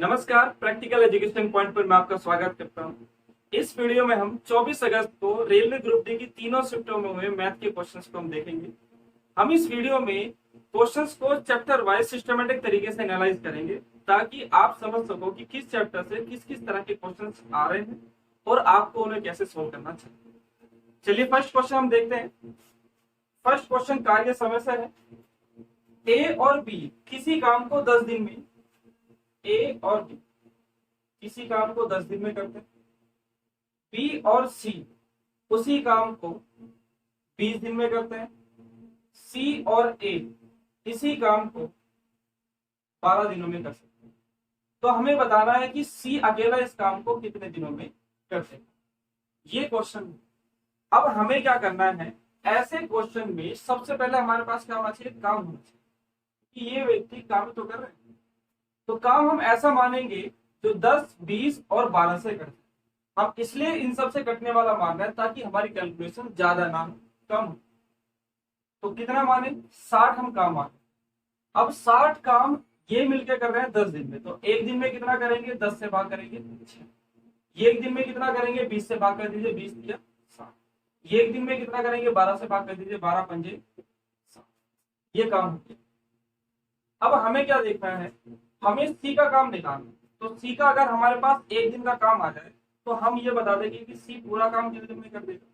नमस्कार, practical education point पर मैं आपका स्वागत करता हूं। इस वीडियो में हम 24 अगस्त को रेलवे ग्रुप डी की तीनों शिफ्टों में हुए मैथ के क्वेश्चंस को हम देखेंगे। हम इस वीडियो में क्वेश्चंस को चैप्टर वाइज सिस्टमेटिक तरीके से एनालाइज करेंगे ताकि आप समझ सको कि किस चैप्टर से किस किस तरह के क्वेश्चंस आ रहे हैं और आपको उन्हें कैसे सोल्व करना चाहिए। चलिए फर्स्ट क्वेश्चन हम देखते हैं। फर्स्ट क्वेश्चन कार्य समय से है। ए और बी किसी काम को 10 दिन में ए और बी किसी काम को 10 दिन में करते हैं। बी और सी उसी काम को 20 दिन में करते हैं। सी और ए इसी काम को 12 दिनों में कर सकते हैं। तो हमें बताना है कि सी अकेला इस काम को कितने दिनों में कर सकता है। ये क्वेश्चन है। अब हमें क्या करना है, ऐसे क्वेश्चन में सबसे पहले हमारे पास क्या होना चाहिए, काम होना चाहिए कि ये व्यक्ति काम तो कर रहे हैं। तो काम हम ऐसा मानेंगे जो 10, 20 और 12 से करते हैं। हम इसलिए इन सब से कटने वाला मान रहे हैं ताकि हमारी कैलकुलेशन ज्यादा ना हो, कम हो। तो कितना माने, 60 हम काम माने। अब 60 काम ये मिलके कर रहे हैं 10 दिन में, तो एक दिन में कितना करेंगे, 10 से भाग करेंगे 6। ये एक दिन में कितना करेंगे, 20 से भाग कर दीजिए, 20 दिया 60। ये एक दिन में कितना करेंगे, 12 से भाग कर दीजिए, 12 पंजे 60। ये काम हो गया। अब हमें क्या देखना है, हमें सी का काम निकालना है। तो सी का अगर हमारे पास एक दिन का काम आ जाए तो हम ये बता देंगे कि सी पूरा काम कितने दिन में कर देगा।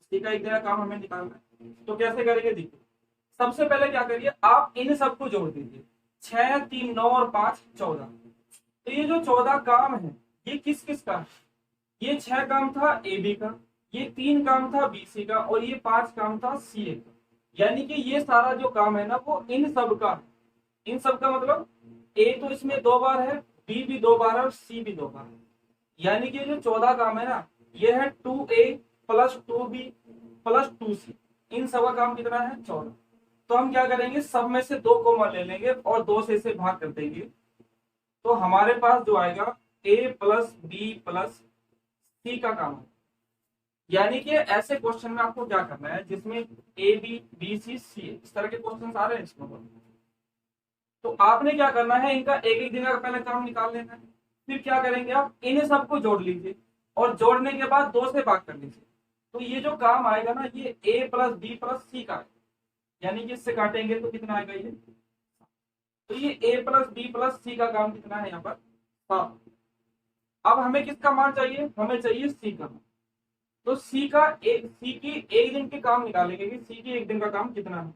सी का एक दिन का काम हमें निकालना है, तो कैसे करेंगे देखिए। सबसे पहले क्या करिए, आप इन सबको जोड़ दीजिए। 6, 3, 9 और 5 14। तो ये जो 14 काम है ये किस किस का है, ये 6 काम था ए बी का, ये 3 काम था बी सी का और ये 5 काम था सी ए का। यानी कि ये सारा जो काम है ना वो इन सब का है। इन सब का मतलब ए तो इसमें 2 बार है, बी भी 2 बार है और सी भी 2 बार है। यानी कि जो 14 काम है ना ये है 2a plus 2b plus 2c। इन सब का काम कितना है, 14। तो हम क्या करेंगे, सब में से 2 कॉमन ले लेंगे और 2 से इसे भाग कर देंगे। तो हमारे पास जो आएगा a प्लस बी प्लस सी का काम है। यानी कि ऐसे क्वेश्चन में आपको क्या करना है जिसमें ए बी सी सी इस तरह के क्वेश्चन आ रहे हैं इसमें, तो आपने क्या करना है, इनका एक एक दिन का पहले काम निकाल लेना है। फिर क्या करेंगे, आप इन सबको जोड़ लीजिए और जोड़ने के बाद 2 से भाग कर लीजिए। तो ये जो काम आएगा ना ये a प्लस बी प्लस सी का है। यानी कि इससे काटेंगे तो कितना आएगा ये, तो ये a प्लस बी प्लस सी का काम कितना है यहाँ पर 7। अब हमें किसका मान चाहिए, हमें चाहिए सी का। तो सी की एक दिन के काम निकालेंगे कि सी की एक दिन का काम कितना है।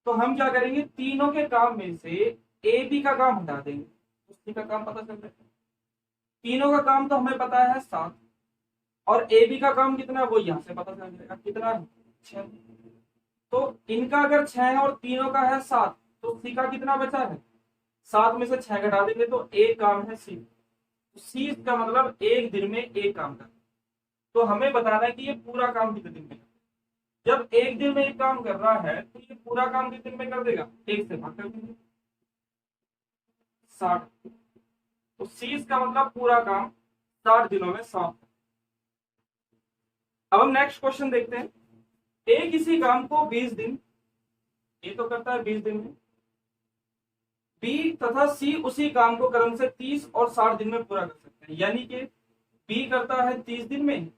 तो हम क्या करेंगे, तीनों के काम में से ए बी का काम हटा देंगे, सी का काम पता चल रहा है। तीनों का काम तो हमें पता है 7 और ए बी का काम कितना है वो यहां से पता चल जाएगा, कितना है 6। तो इनका अगर 6 है और तीनों का है 7 तो सी का कितना बचा है, 7 में से 6 घटा देंगे तो एक काम है सी। सी का मतलब एक दिन में एक काम का। तो हमें बताना है कि ये पूरा काम कितने दिन में, जब एक दिन में एक काम कर रहा है तो ये पूरा काम कितने दिन में कर देगा, एक से भाग कर देंगे 60। तो सी का मतलब पूरा काम 60 दिनों में समाप्त। अब हम नेक्स्ट क्वेश्चन देखते हैं। ए किसी काम को 20 दिन, ए तो करता है 20 दिन में, बी तथा सी उसी काम को क्रम से 30 और 60 दिन में पूरा कर सकते हैं। यानी कि बी करता है 30 दिन में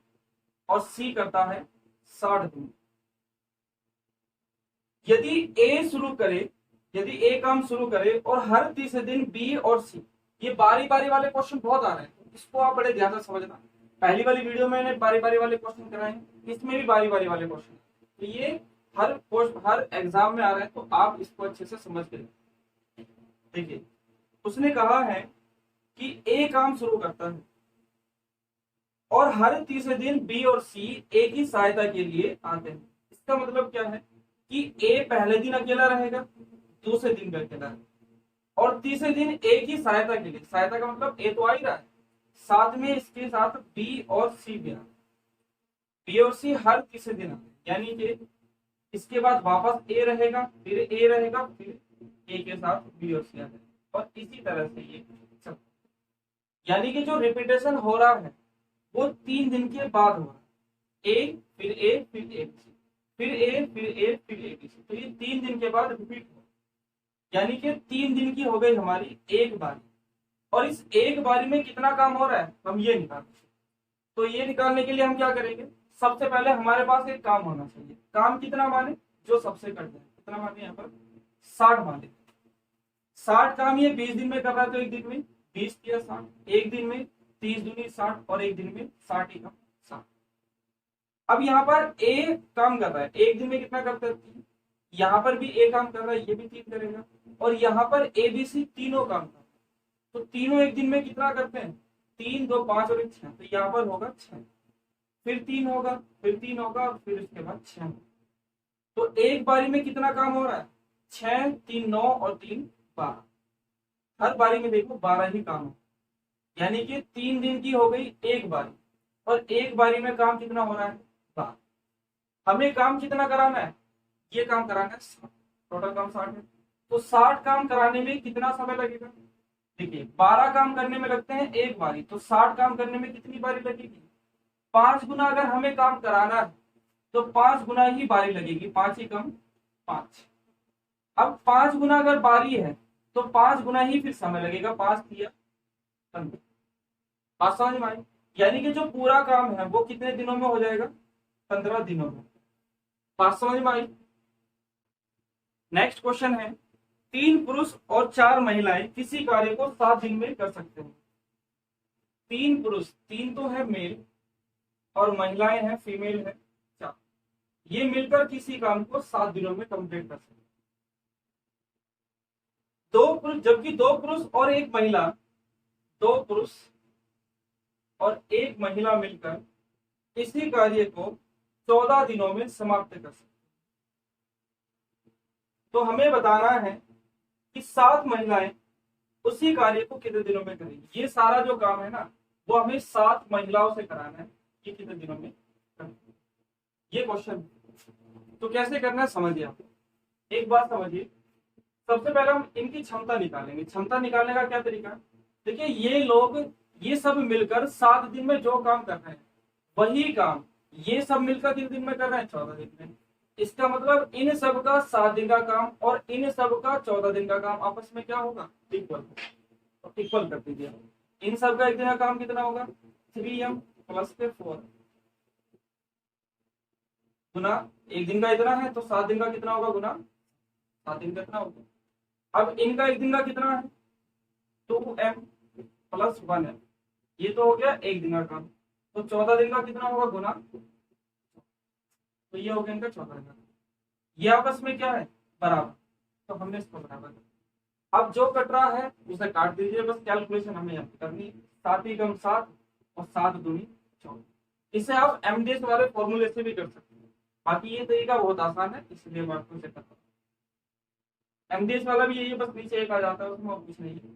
और सी करता है 60 दिन में। यदि ए काम शुरू करे और हर तीसरे दिन बी और सी, ये बारी बारी वाले क्वेश्चन बहुत आ रहे हैं, इसको आप बड़े ध्यान से समझना। पहली वाली वीडियो में मैंने बारी बारी वाले क्वेश्चन कराए हैं, इसमें भी बारी बारी वाले क्वेश्चन, तो ये हर एग्जाम में आ रहे हैं, तो आप इसको अच्छे से समझ के देखिए। उसने कहा है कि ए काम शुरू करता है और हर तीसरे दिन बी और सी ए की सहायता के लिए आते हैं। इसका मतलब क्या है कि ए पहले दिन अकेला रहेगा, दूसरे दिन भी अकेला रहेगा और तीसरे दिन ए की सहायता के लिए, सहायता का मतलब ए तो आ ही रहा है, साथ में इसके साथ बी और सी भी आते, बी और सी हर तीसरे दिन आते। यानी कि इसके बाद वापस ए रहेगा, फिर ए रहेगा, फिर ए के साथ बी और सी आते और इसी तरह से ये सब। यानी कि जो रिपीटेशन हो रहा है वो 3 दिन के बाद हो रहा है, ए फिर ए फिर ए फिर ए फिर ए फिर ए। तो ये 3 दिन के बाद रिपीट हो, यानी कि 3 दिन की हो गई हमारी एक बारी। और इस एक बारी में कितना काम हो रहा है हम ये निकालेंगे। तो ये निकालने के लिए हम क्या करेंगे, सबसे पहले हमारे पास एक काम होना चाहिए। काम कितना माने, जो सबसे कट जाए, कितना माने यहाँ पर 60 माने। 60 काम ये 20 दिन में कर रहा है, तो एक दिन में 20 किया 60, एक दिन में 30 दूनी 60, और एक दिन में 60 ही काम 60। अब यहाँ पर ए काम कर रहा है, एक दिन में कितना करता है 3, यहाँ पर भी ए काम कर रहा है, ये भी 3 करेगा, और यहाँ पर ए बी सी तीनों काम कर रहा है, तो तीनों एक दिन में कितना करते हैं 3 2 5 और 1 6, तो यहाँ पर होगा 6, फिर 3 होगा, फिर 3 होगा, और फिर उसके बाद 6 होगा। तो एक बारी में कितना काम हो रहा है 6 3 9 और 3 12, हर बारी में देखो 12 ही काम हो, यानी कि 3 दिन की हो गई एक बारी, और एक बारी में काम कितना हो रहा है 12। हमें काम कितना कराना है, ये काम कराना है 60, टोटल काम 60 है। तो 60 काम कराने में कितना समय लगेगा, देखिए 12 काम करने में लगते हैं एक बारी, तो 60 काम करने में कितनी बारी लगेगी 5 गुना। अगर हमें काम कराना है तो 5 गुना ही बारी लगेगी, 5 ही कम 5। अब 5 गुना अगर बारी है तो 5 गुना ही फिर समय लगेगा, 5 दिया 15। बात समझ में आई, यानी कि जो पूरा काम है वो कितने दिनों में हो जाएगा 15 दिनों में। बात समझ में आई। नेक्स्ट क्वेश्चन है, 3 पुरुष और 4 महिलाएं किसी कार्य को 7 दिन में कर सकते हैं। 3 पुरुष, 3 तो है मेल और महिलाएं हैं फीमेल है 4, ये मिलकर किसी काम को 7 दिनों में कंप्लीट कर सकते हैं। 2 पुरुष, जबकि 2 पुरुष और 1 महिला, 2 पुरुष और 1 महिला मिलकर इसी कार्य को 14 दिनों में समाप्त कर सकते हैं। तो हमें बताना है कि 7 महिलाएं उसी कार्य को कितने दिनों में करेंगी। ये सारा जो काम है ना वो हमें 7 महिलाओं से कराना है, ये कितने दिनों में करेंगे, ये क्वेश्चन। तो कैसे करना है समझिए आप। एक बात समझिए, सबसे पहले हम इनकी क्षमता निकालेंगे। क्षमता निकालने का क्या तरीका है, देखिए ये लोग, ये सब मिलकर 7 दिन में जो काम कर रहे हैं वही काम ये सब मिलकर कितने दिन में कर रहे हैं 14 दिन में। इसका मतलब इन सब का 7 दिन का काम और इन सब का 14 दिन का काम आपस में क्या होगा इक्वल, तो इक्वल कर दीजिए। इन सब का एक दिन का काम कितना होगा 3m प्लस के 4 गुना एक दिन का इतना है, तो 7 दिन का कितना होगा गुना 7 दिन का इतना होगा। अब इनका एक दिन का कितना है 2m प्लस 1m, ये तो हो गया एक दिन का काम, तो 14 दिन का कितना होगा गुना, तो ये हो गया इनका 14 दिन का। ये आपस में क्या है बराबर, तो हमने इसको बराबर कर। अब जो कट रहा है उसे काट दीजिए, बस कैलकुलेशन हमें यहाँ पे करनी है। 7 ही कम 7 और 7 दूनी 14। इसे आप एमडीएस वाले फॉर्मूले से भी कर सकते हैं, बाकी ये तरीका बहुत आसान है इसलिए मैं आपको इसे करता हूँ। एमडीएस वाला भी यही है, बस नीचे एक आ जाता है उसमें और कुछ नहीं है,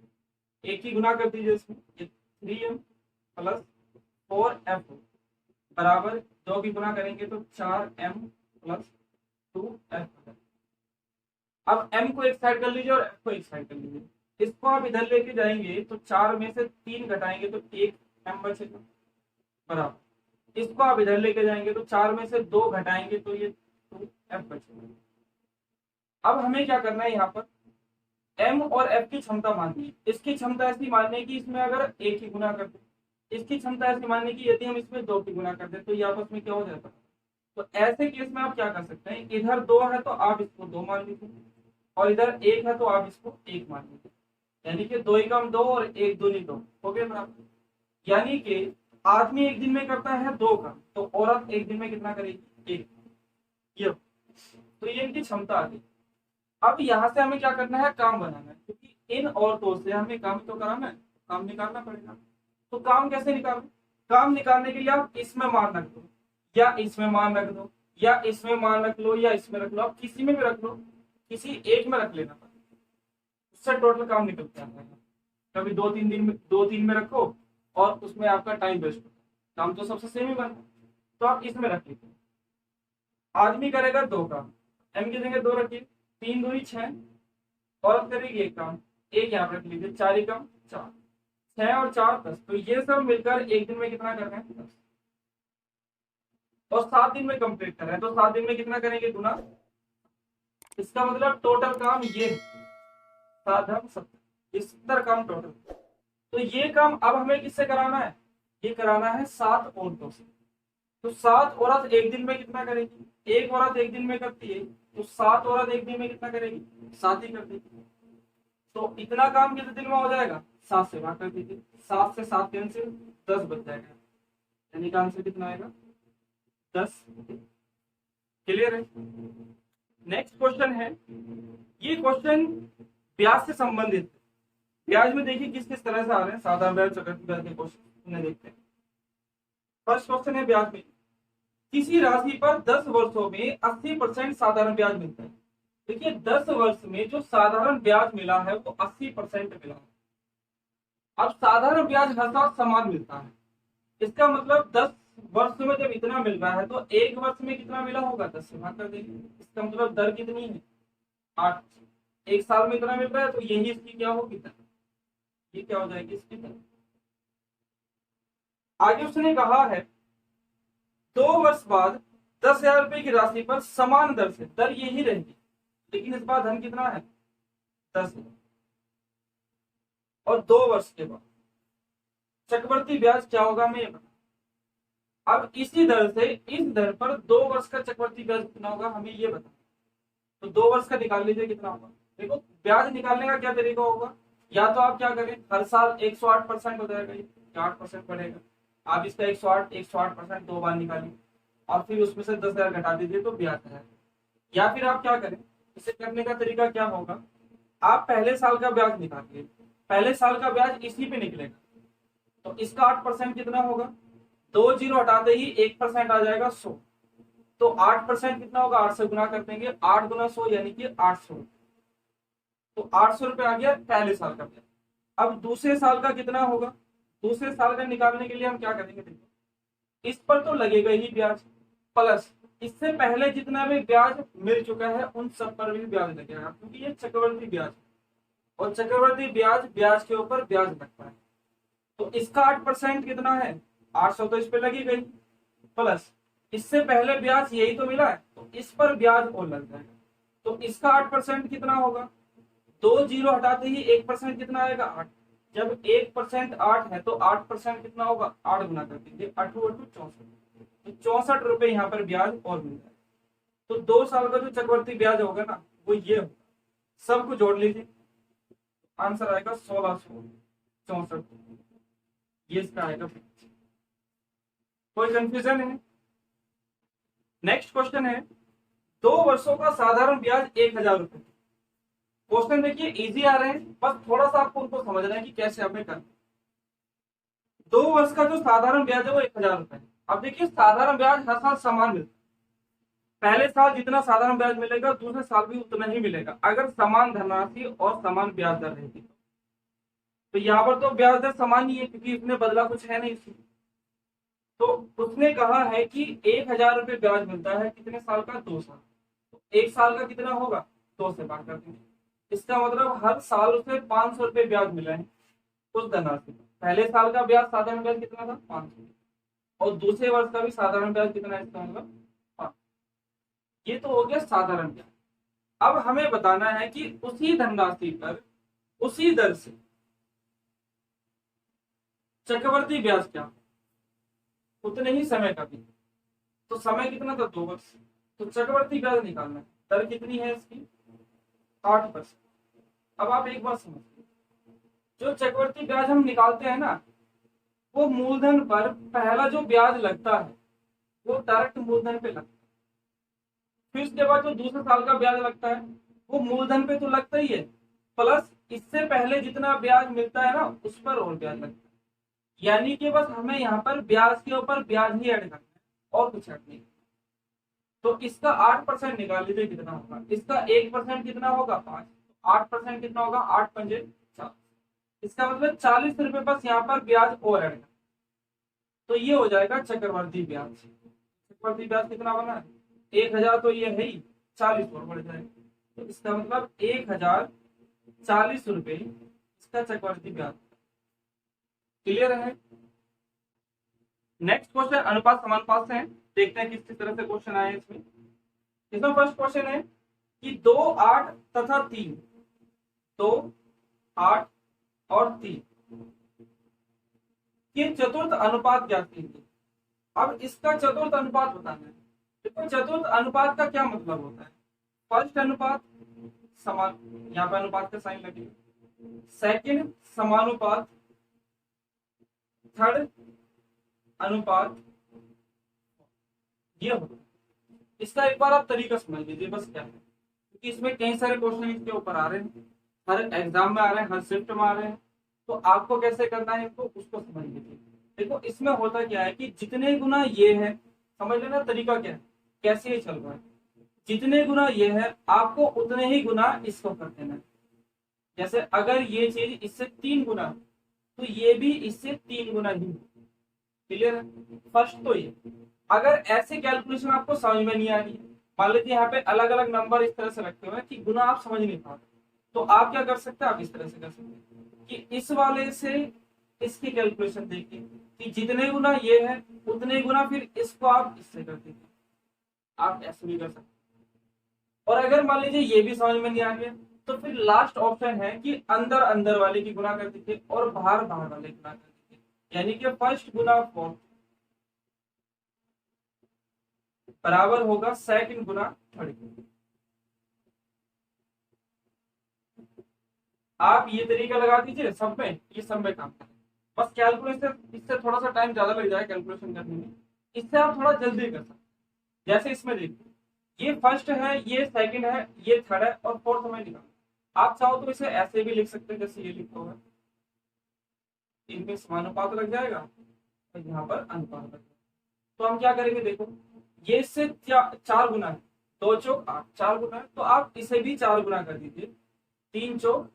एक ही गुना कर दीजिए इसमें। 3m प्लस 4f बराबर 2 की गुना करेंगे तो 4m प्लस 2f। अब m को एक साइड कर लीजिए और f को एक साइड कर लीजिए। इसको आप इधर लेके जाएंगे तो 4 में से 3 घटाएंगे तो 1m बचेगा बराबर। इसको आप इधर लेके जाएंगे तो 4 में से 2 घटाएंगे तो ये 2f बचेगा। अब हमें क्या करना है, यहाँ पर m और f की क्षमता माननी है। इसकी क्षमता ऐसी माननी है कि इसमें अगर 1 की गुना कर दे, इसकी क्षमता ऐसी माननी की यदि हम इसमें 2 की गुना कर दे तो ये आपस में क्या हो जाता है। तो ऐसे केस में आप क्या कर सकते हैं, इधर 2 है तो आप इसको 2 मान लीजिए और इधर 1 है तो आप इसको 1 मान लीजिए, यानी कि 2 एकम 2 और 1 दूनी 2 हो गए बराबर। यानी कि आदमी एक दिन में करता है 2 काम, तो औरत एक दिन में कितना करेगी 1। ये तो ये इनकी क्षमता आ गई। अब यहाँ से हमें क्या करना है, काम बनाना है, क्योंकि इन औरतों से हमें काम तो कराना है, काम निकालना पड़ेगा। तो काम कैसे निकालें, काम निकालने के लिए आप इसमें मान रख दो या इसमें मान रख दो या इसमें मान रख लो या इसमें रख लो, आप किसी में भी रख लो, किसी एक में रख लेना पड़ेगा, उससे टोटल काम निकल जाता है। कभी 2-3 दिन में 2-3 में रखो और उसमें आपका टाइम वेस्ट होता है, काम तो सबसे सेम ही बना, तो आप इसमें रख लीजिए। आदमी करेगा 2 काम, एम की जगह 2 रखिए, 3 दूनी 6, औरत करेगी 1 काम, 1 यहाँ रख लीजिए, 4 एकम 4, 6 और 4 10, तो ये सब मिलकर एक दिन में कितना कर रहे हैं 10, और 7 दिन में कंप्लीट कर रहे हैं, तो 7 दिन में कितना करेंगे गुना। इसका मतलब टोटल काम ये 7 10 70, ये 70 काम टोटल। तो ये काम अब हमें किससे कराना है, ये कराना है 7 औरतों से। तो 7 औरत एक दिन में कितना करेगी, एक औरत एक दिन में करती है, तो 7 औरत एक दिन में कितना करेगी, 7 ही कर देगी। तो इतना काम कितने दिन में हो जाएगा, 7 से भाग कर दीजिए, 7 से 7 कैंसिल, 10 बच जाएगा, यानी का आंसर कितना आएगा, 10। क्लियर है। नेक्स्ट क्वेश्चन है, ये क्वेश्चन ब्याज से संबंधित है। ब्याज में देखिए किस किस तरह से आ रहे हैं, साधारण ब्याज, चक्रवृद्धि ब्याज के क्वेश्चन उन्हें देखते हैं। फर्स्ट क्वेश्चन है ब्याज में, किसी राशि पर 10 वर्षों में 80% साधारण ब्याज मिलता है। देखिए 10 वर्ष में जो साधारण ब्याज मिला है वो 80% मिला है। अब साधारण ब्याज हर साल समान मिलता है, इसका मतलब 10 वर्ष में जब इतना मिल रहा है तो एक वर्ष में कितना मिला होगा, 10 से भाग कर देंगे। इसका मतलब दर कितनी है, 8। एक साल में इतना मिल रहा है तो यही इसकी क्या होगी, दर। ये क्या हो जाएगी, इसकी दर। आगे उसने कहा है 2 वर्ष बाद 10,000 रुपए की राशि पर समान दर से, दर यही रहेगी लेकिन इस बार धन कितना है, 10। और 2 वर्ष के बाद चक्रवृद्धि ब्याज क्या होगा, हमें ये पता। अब इसी दर से इस दर पर 2 वर्ष का चक्रवृद्धि ब्याज कितना होगा, हमें ये बता। तो 2 वर्ष का निकाल लीजिए कितना होगा। देखो ब्याज निकालने का क्या तरीका होगा, या तो आप क्या करें, हर साल 108% हो जाएगा, ये 8% बढ़ेगा। आप इसका 108% 2 बार निकालिए और फिर उसमें से 10,000 घटा दीजिए तो ब्याज है। या फिर आप क्या करें, इसे करने का तरीका क्या होगा, आप पहले साल का ब्याज निकालिए, पहले साल का ब्याज इसी पे निकलेगा, तो इसका 8% कितना होगा, 2 जीरो हटाते ही 1% आ जाएगा, 100। तो 8% कितना होगा, 8 से गुना कर देंगे, 8 गुना 100 यानी कि 800। तो 800 रुपए आ गया पहले साल का ब्याज। अब दूसरे साल का कितना होगा, दूसरे साल का निकालने के लिए हम क्या करेंगे, देखो इस पर तो लगेगा ही ब्याज, प्लस इससे पहले जितना भी ब्याज मिल चुका है उन सब पर भी ब्याज लगेगा, क्योंकि ये चक्रवृद्धि ब्याज है और चक्रवृद्धि ब्याज ब्याज के ऊपर ब्याज लगता है। तो इसका 8% कितना है, 800, तो इस पे लगी गई, प्लस इससे पहले ब्याज यही तो मिला है तो इस पर ब्याज और लग जाएगा। तो इसका 8% कितना होगा, 2 जीरो हटाते ही 1% कितना आएगा, 8। जब 1% 8 है तो 8% कितना होगा, 8 गुना कर दीजिए, 8 64। तो 64 रुपए यहाँ पर ब्याज और मिल जाएगा। तो 2 साल का जो चक्रवृद्धि ब्याज होगा ना वो ये होगा, सबको जोड़ लीजिए, आंसर आएगा 1664। ये इसका आएगा। कोई कंफ्यूजन है। नेक्स्ट क्वेश्चन है, 2 वर्षों का साधारण ब्याज 1,000 रुपए। क्वेश्चन देखिए इजी आ रहे हैं, बस थोड़ा सा आपको उनको समझना है कि कैसे हमें करना। 2 वर्ष का जो साधारण ब्याज है वो 1,000 रुपए है। अब देखिए साधारण ब्याज हर साल समान मिलता है, पहले साल जितना साधारण ब्याज मिलेगा दूसरे साल भी उतना ही मिलेगा अगर समान धनराशि और समान ब्याज दर रहेगी। तो यहाँ पर तो ब्याज दर समान ही है क्योंकि इसमें बदला कुछ है नहीं इसमें। तो उसने कहा है कि 1,000 रुपए ब्याज मिलता है कितने साल का, 2 साल। तो एक साल का कितना होगा, 2 से भाग कर देंगे। इसका मतलब हर साल उसे 500 रुपए ब्याज मिला है उस धनराशि पर। पहले साल का ब्याज साधारण ब्याज कितना था, 500, और दूसरे वर्ष का भी साधारण ब्याज कितना है, इसका मतलब 500। ये तो हो गया साधारण ब्याज। अब हमें बताना है कि उसी धनराशि पर उसी दर से चक्रवृद्धि ब्याज क्या, उतने ही समय का भी। तो समय कितना था, 2 वर्ष। तो चक्रवृद्धि ब्याज निकालना है, दर कितनी है इसकी, 8%। अब आप एक बात समझिए, जो चक्रवृद्धि ब्याज हम निकालते हैं ना वो मूलधन पर पहला जो ब्याज लगता है वो डायरेक्ट मूलधन पे लगता है। फिर उसके बाद जो दूसरे साल का ब्याज लगता है वो मूलधन पे तो लगता ही है, प्लस इससे पहले जितना ब्याज मिलता है ना उस पर और ब्याज लगता है। यानी कि बस हमें यहाँ पर ब्याज के ऊपर ब्याज ही ऐड करना है और कुछ ऐड नहीं। तो इसका 8% निकाल लीजिए कितना होगा, इसका 1% कितना होगा, 5। 8% कितना होगा, 8 पंजे 40। इसका मतलब 40 रुपए बस यहाँ पर ब्याज और ऐड करना। तो ये हो जाएगा चक्रवृद्धि ब्याज। चक्रवृद्धि ब्याज कितना बना है, 1,000 तो ये है ही, 40 और बढ़ जाएगा। तो इसका मतलब 1,040 रुपए इसका चक्रवृद्धि ब्याज। क्लियर है। नेक्स्ट क्वेश्चन अनुपात समानुपात से है, देखते हैं किस तरह से क्वेश्चन आए इसमें। इसमें फर्स्ट क्वेश्चन है कि 2, 8 तथा 3, 2, 8 और 3 कि चतुर्थ अनुपात ज्ञात कीजिए। अब इसका चतुर्थ अनुपात बताना है। देखो चतुर्थ अनुपात का क्या मतलब होता है, फर्स्ट अनुपात समान, यहाँ पे अनुपात का साइन लगेगा, सेकंड समानुपात, थर्ड अनुपात, ये होगा। इसका एक बार आप तरीका समझ लीजिए बस क्या है, क्योंकि इसमें कई सारे क्वेश्चन इसके ऊपर आ रहे हैं, हर एग्जाम में आ रहे हैं, हर शिफ्ट में आ रहे हैं, तो आपको कैसे करना है इनको उसको समझ लीजिए। देखो इसमें होता क्या है कि जितने गुना ये है, समझ लेना तरीका क्या है, कैसे ये चल रहा है, जितने गुना ये है आपको उतने ही गुना इसको कर देना है। जैसे अगर ये चीज इससे 3 गुना तो ये भी इससे 3 गुना ही, क्लियर है। फर्स्ट तो ये, अगर ऐसे कैलकुलेशन आपको समझ में नहीं आ रही है, मान लीजिए यहाँ पे अलग अलग नंबर इस तरह से रखे हुए हैं कि गुना आप समझ नहीं पा रहे, तो आप क्या कर सकते हैं, आप इस तरह से कर सकते हैं कि इस वाले से इसकी कैलकुलेशन देखिए कि जितने गुना ये है उतने गुना फिर इसको आप इससे कर दीजिए, आप ऐसे भी कर सकते हैं। और अगर मान लीजिए ये भी समझ में नहीं आ गया तो फिर लास्ट ऑप्शन है कि अंदर अंदर वाले की गुना कर दीजिए और बाहर बाहर वाले की गुना कर दीजिए, यानी कि फर्स्ट गुना फोर्थ बराबर होगा सेकंड गुना थर्ड। आप ये तरीका लगा दीजिए सब में, ये सब में काम करें। बस कैलकुलेशन इससे थोड़ा सा टाइम ज्यादा लग जाए कैलकुलेशन करने में, इससे आप थोड़ा जल्दी कर सकते। जैसे इसमें देखिए ये फर्स्ट है, ये सेकंड है, ये थर्ड है और फोर्थ में निकाल। आप चाहो तो इसे ऐसे भी लिख सकते हैं जैसे ये लिखा हुआ है, इनमें समानुपात लग जाएगा और यहाँ पर अनुपात लग जाएगा। तो हम क्या करेंगे, देखो ये इससे 4 गुना है, 2 चौक 8, 4 गुना है, तो आप इसे भी 4 गुना कर दीजिए, 3 चौक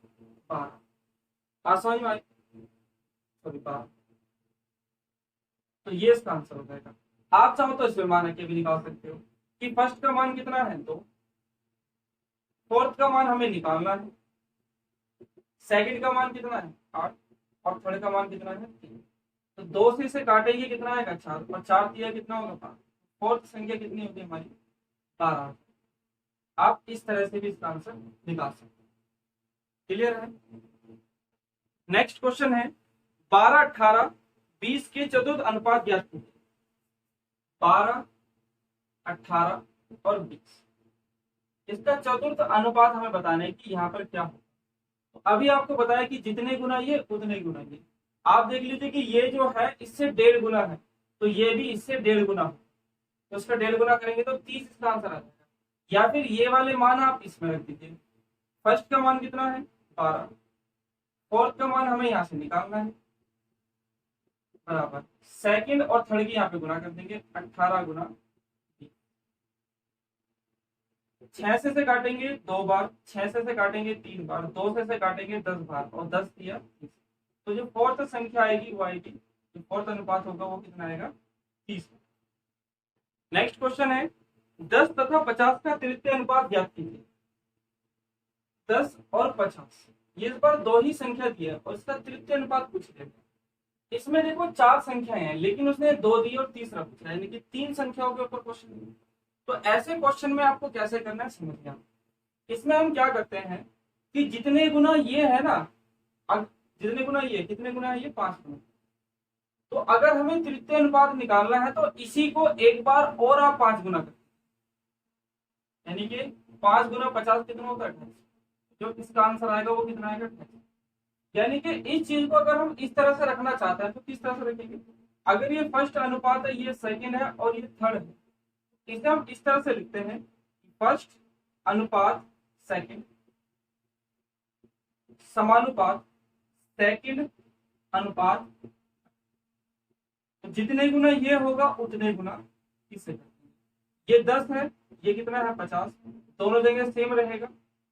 12। बात समझ में आई, सॉरी 12। तो ये इसका आंसर हो जाएगा। आप चाहो तो इसमें मान के भी निकाल सकते हो कि फर्स्ट का मान कितना है 2, फोर्थ का मान हमें निकालना है, सेकंड का मान कितना है 8 और थर्ड का मान कितना है 3। तो 2 से इसे काटेंगे कितना आएगा 4, और 4 दिया कितना होगा 5, फोर्थ संख्या कितनी होगी हमारी 12। आप इस तरह से भी इसका आंसर निकाल सकते हैं, क्लियर है। नेक्स्ट क्वेश्चन है 12, 18, 20 के चतुर्थ अनुपात ज्ञात कीजिए। 12, 18 और 20, इसका चतुर्थ अनुपात हमें बताना है कि यहाँ पर क्या हो। तो अभी आपको बताया कि जितने गुना ये उतने गुना ये, आप देख लीजिए कि ये जो है इससे 1.5 गुना है, तो ये भी इससे 1.5 गुना हो, तो इसका 1.5 गुना करेंगे तो 30 इसका आंसर आ जाएगा। या फिर ये वाले मान आप इसमें रख दीजिए, फर्स्ट का मान कितना है 12, फोर्थ का मान हमें यहाँ से निकालना है बराबर, सेकंड और थर्ड की यहाँ पे गुना कर देंगे, 18 गुना 6 से काटेंगे 2 बार, 6 से काटेंगे 3 बार, 2 से काटेंगे 10 बार और 10 दिया 30। तो जो फोर्थ संख्या आएगी वो आएगी, जो फोर्थ अनुपात होगा वो कितना आएगा 30। नेक्स्ट क्वेश्चन है 10 तथा 50 का तृतीय अनुपात ज्ञात कीजिए। 10 और 50, ये इस बार 2 ही संख्या दी है और इसका तृतीय अनुपात पूछ लेगा। इसमें देखो 4 संख्याएं हैं लेकिन उसने 2 दी और तीसरा पूछा, यानी कि 3 संख्याओं के ऊपर क्वेश्चन। तो ऐसे क्वेश्चन में आपको कैसे करना है समझिए। इसमें हम क्या करते हैं कि जितने गुना ये है ना, जितने गुना ये, कितने गुना है ये 5 गुना, तो अगर हमें तृतीय अनुपात निकालना है तो इसी को एक बार और आप 5 गुना करते, यानी कि 5 गुना 50 कितना होता है 28, जो इसका आंसर आएगा वो कितना आएगा 28। यानी कि इस चीज को अगर हम इस तरह से रखना चाहते हैं तो किस तरह से रखेंगे, अगर ये फर्स्ट अनुपात है, ये सेकंड है और ये थर्ड है, इसे हम इस तरह से लिखते हैं फर्स्ट अनुपात सेकंड समानुपात सेकंड अनुपात, तो जितने गुना ये होगा उतने गुना इससे। ये 10 है, ये कितना है 50, दोनों जगह सेम रहेगा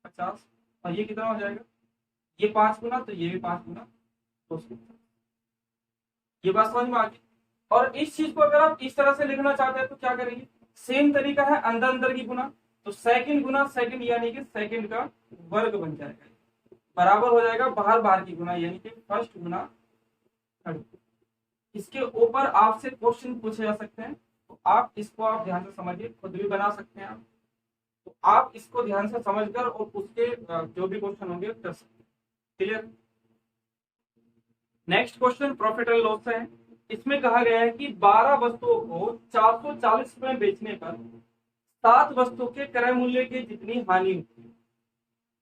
50, और ये कितना हो जाएगा, ये 5 गुना तो ये भी 5 गुना 250। ये बात समझ में आ गई। और इस चीज को अगर आप इस तरह से लिखना चाहते हैं तो क्या करेंगे, सेम तरीका है अंदर अंदर की गुना, तो सेकंड गुना सेकंड यानी कि सेकंड का वर्ग बन जाएगा, बराबर हो जाएगा बाहर बाहर की गुना, यानी कि फर्स्ट गुना थर्ड। इसके ऊपर आपसे क्वेश्चन पूछे जा सकते हैं, तो आप इसको आप ध्यान से समझिए, खुद भी बना सकते हैं आप। तो आप इसको ध्यान से समझकर और उसके जो भी क्वेश्चन होंगे कर सकते हैं, clear. Next question profit and loss से है। इसमें कहा गया है कि 12 वस्तुओं को 440 रुपए में बेचने पर 7 वस्तुओं के क्रय मूल्य की जितनी हानि होती है।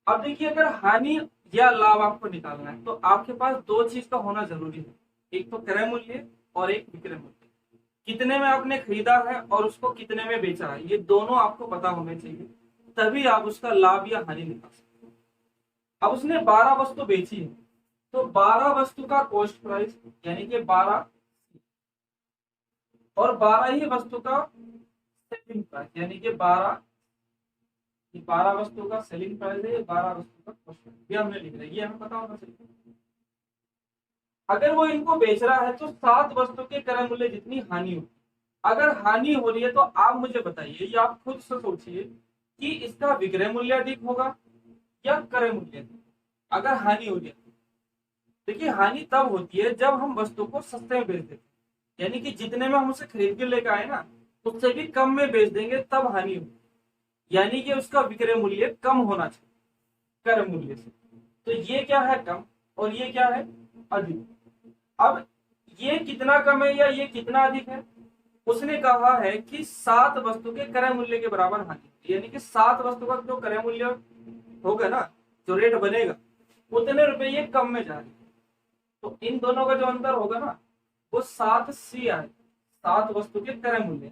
अब देखिए, अगर हानि या लाभ आपको निकालना है तो आपके पास दो चीज का होना जरूरी है, एक तो क्रय मूल्य और एक विक्रय मूल्य। कितने में आपने खरीदा है और उसको कितने में बेचा है, ये दोनों आपको पता होने चाहिए, तभी आप उसका लाभ या हानि निकाल सकते हैं। अब उसने 12 वस्तु बेची है, तो 12 वस्तु का कॉस्ट प्राइस यानी कि 12 और 12 ही वस्तु का सेलिंग प्राइस यानी कि 12, ये 12 वस्तु का सेलिंग प्राइस है, ये 12 वस्तु का कॉस्ट प्राइस, ये हमने लिख रहा है, ये हमें पता होना चाहिए। अगर वो इनको बेच रहा है तो 7 वस्तु के क्रय मूल्य जितनी हानि हो, अगर हानि हो रही है तो आप मुझे बताइए, ये आप खुद से सोचिए कि इसका विक्रय मूल्य अधिक होगा या क्रय मूल्य अधिक। अगर हानि हो रही है, देखिए हानि तब होती है जब हम वस्तु को सस्ते में बेच देते हैं, यानी कि जितने में हम उसे खरीद के लेकर आए ना, उससे भी कम में बेच देंगे तब हानि होगी, यानी कि उसका विक्रय मूल्य कम होना चाहिए क्रय मूल्य से। तो ये क्या है, कम, और ये क्या है, अधिक। अब ये कितना कम है या ये कितना अधिक है, उसने कहा है कि 7 वस्तु के क्रय मूल्य के बराबर हानि, यानी कि 7 वस्तु का जो क्रय मूल्य होगा ना, जो रेट बनेगा, उतने रुपए ये कम में जा रही है। तो इन दोनों का जो अंतर होगा ना, वो 7C आए, 7 वस्तु के क्रय मूल्य,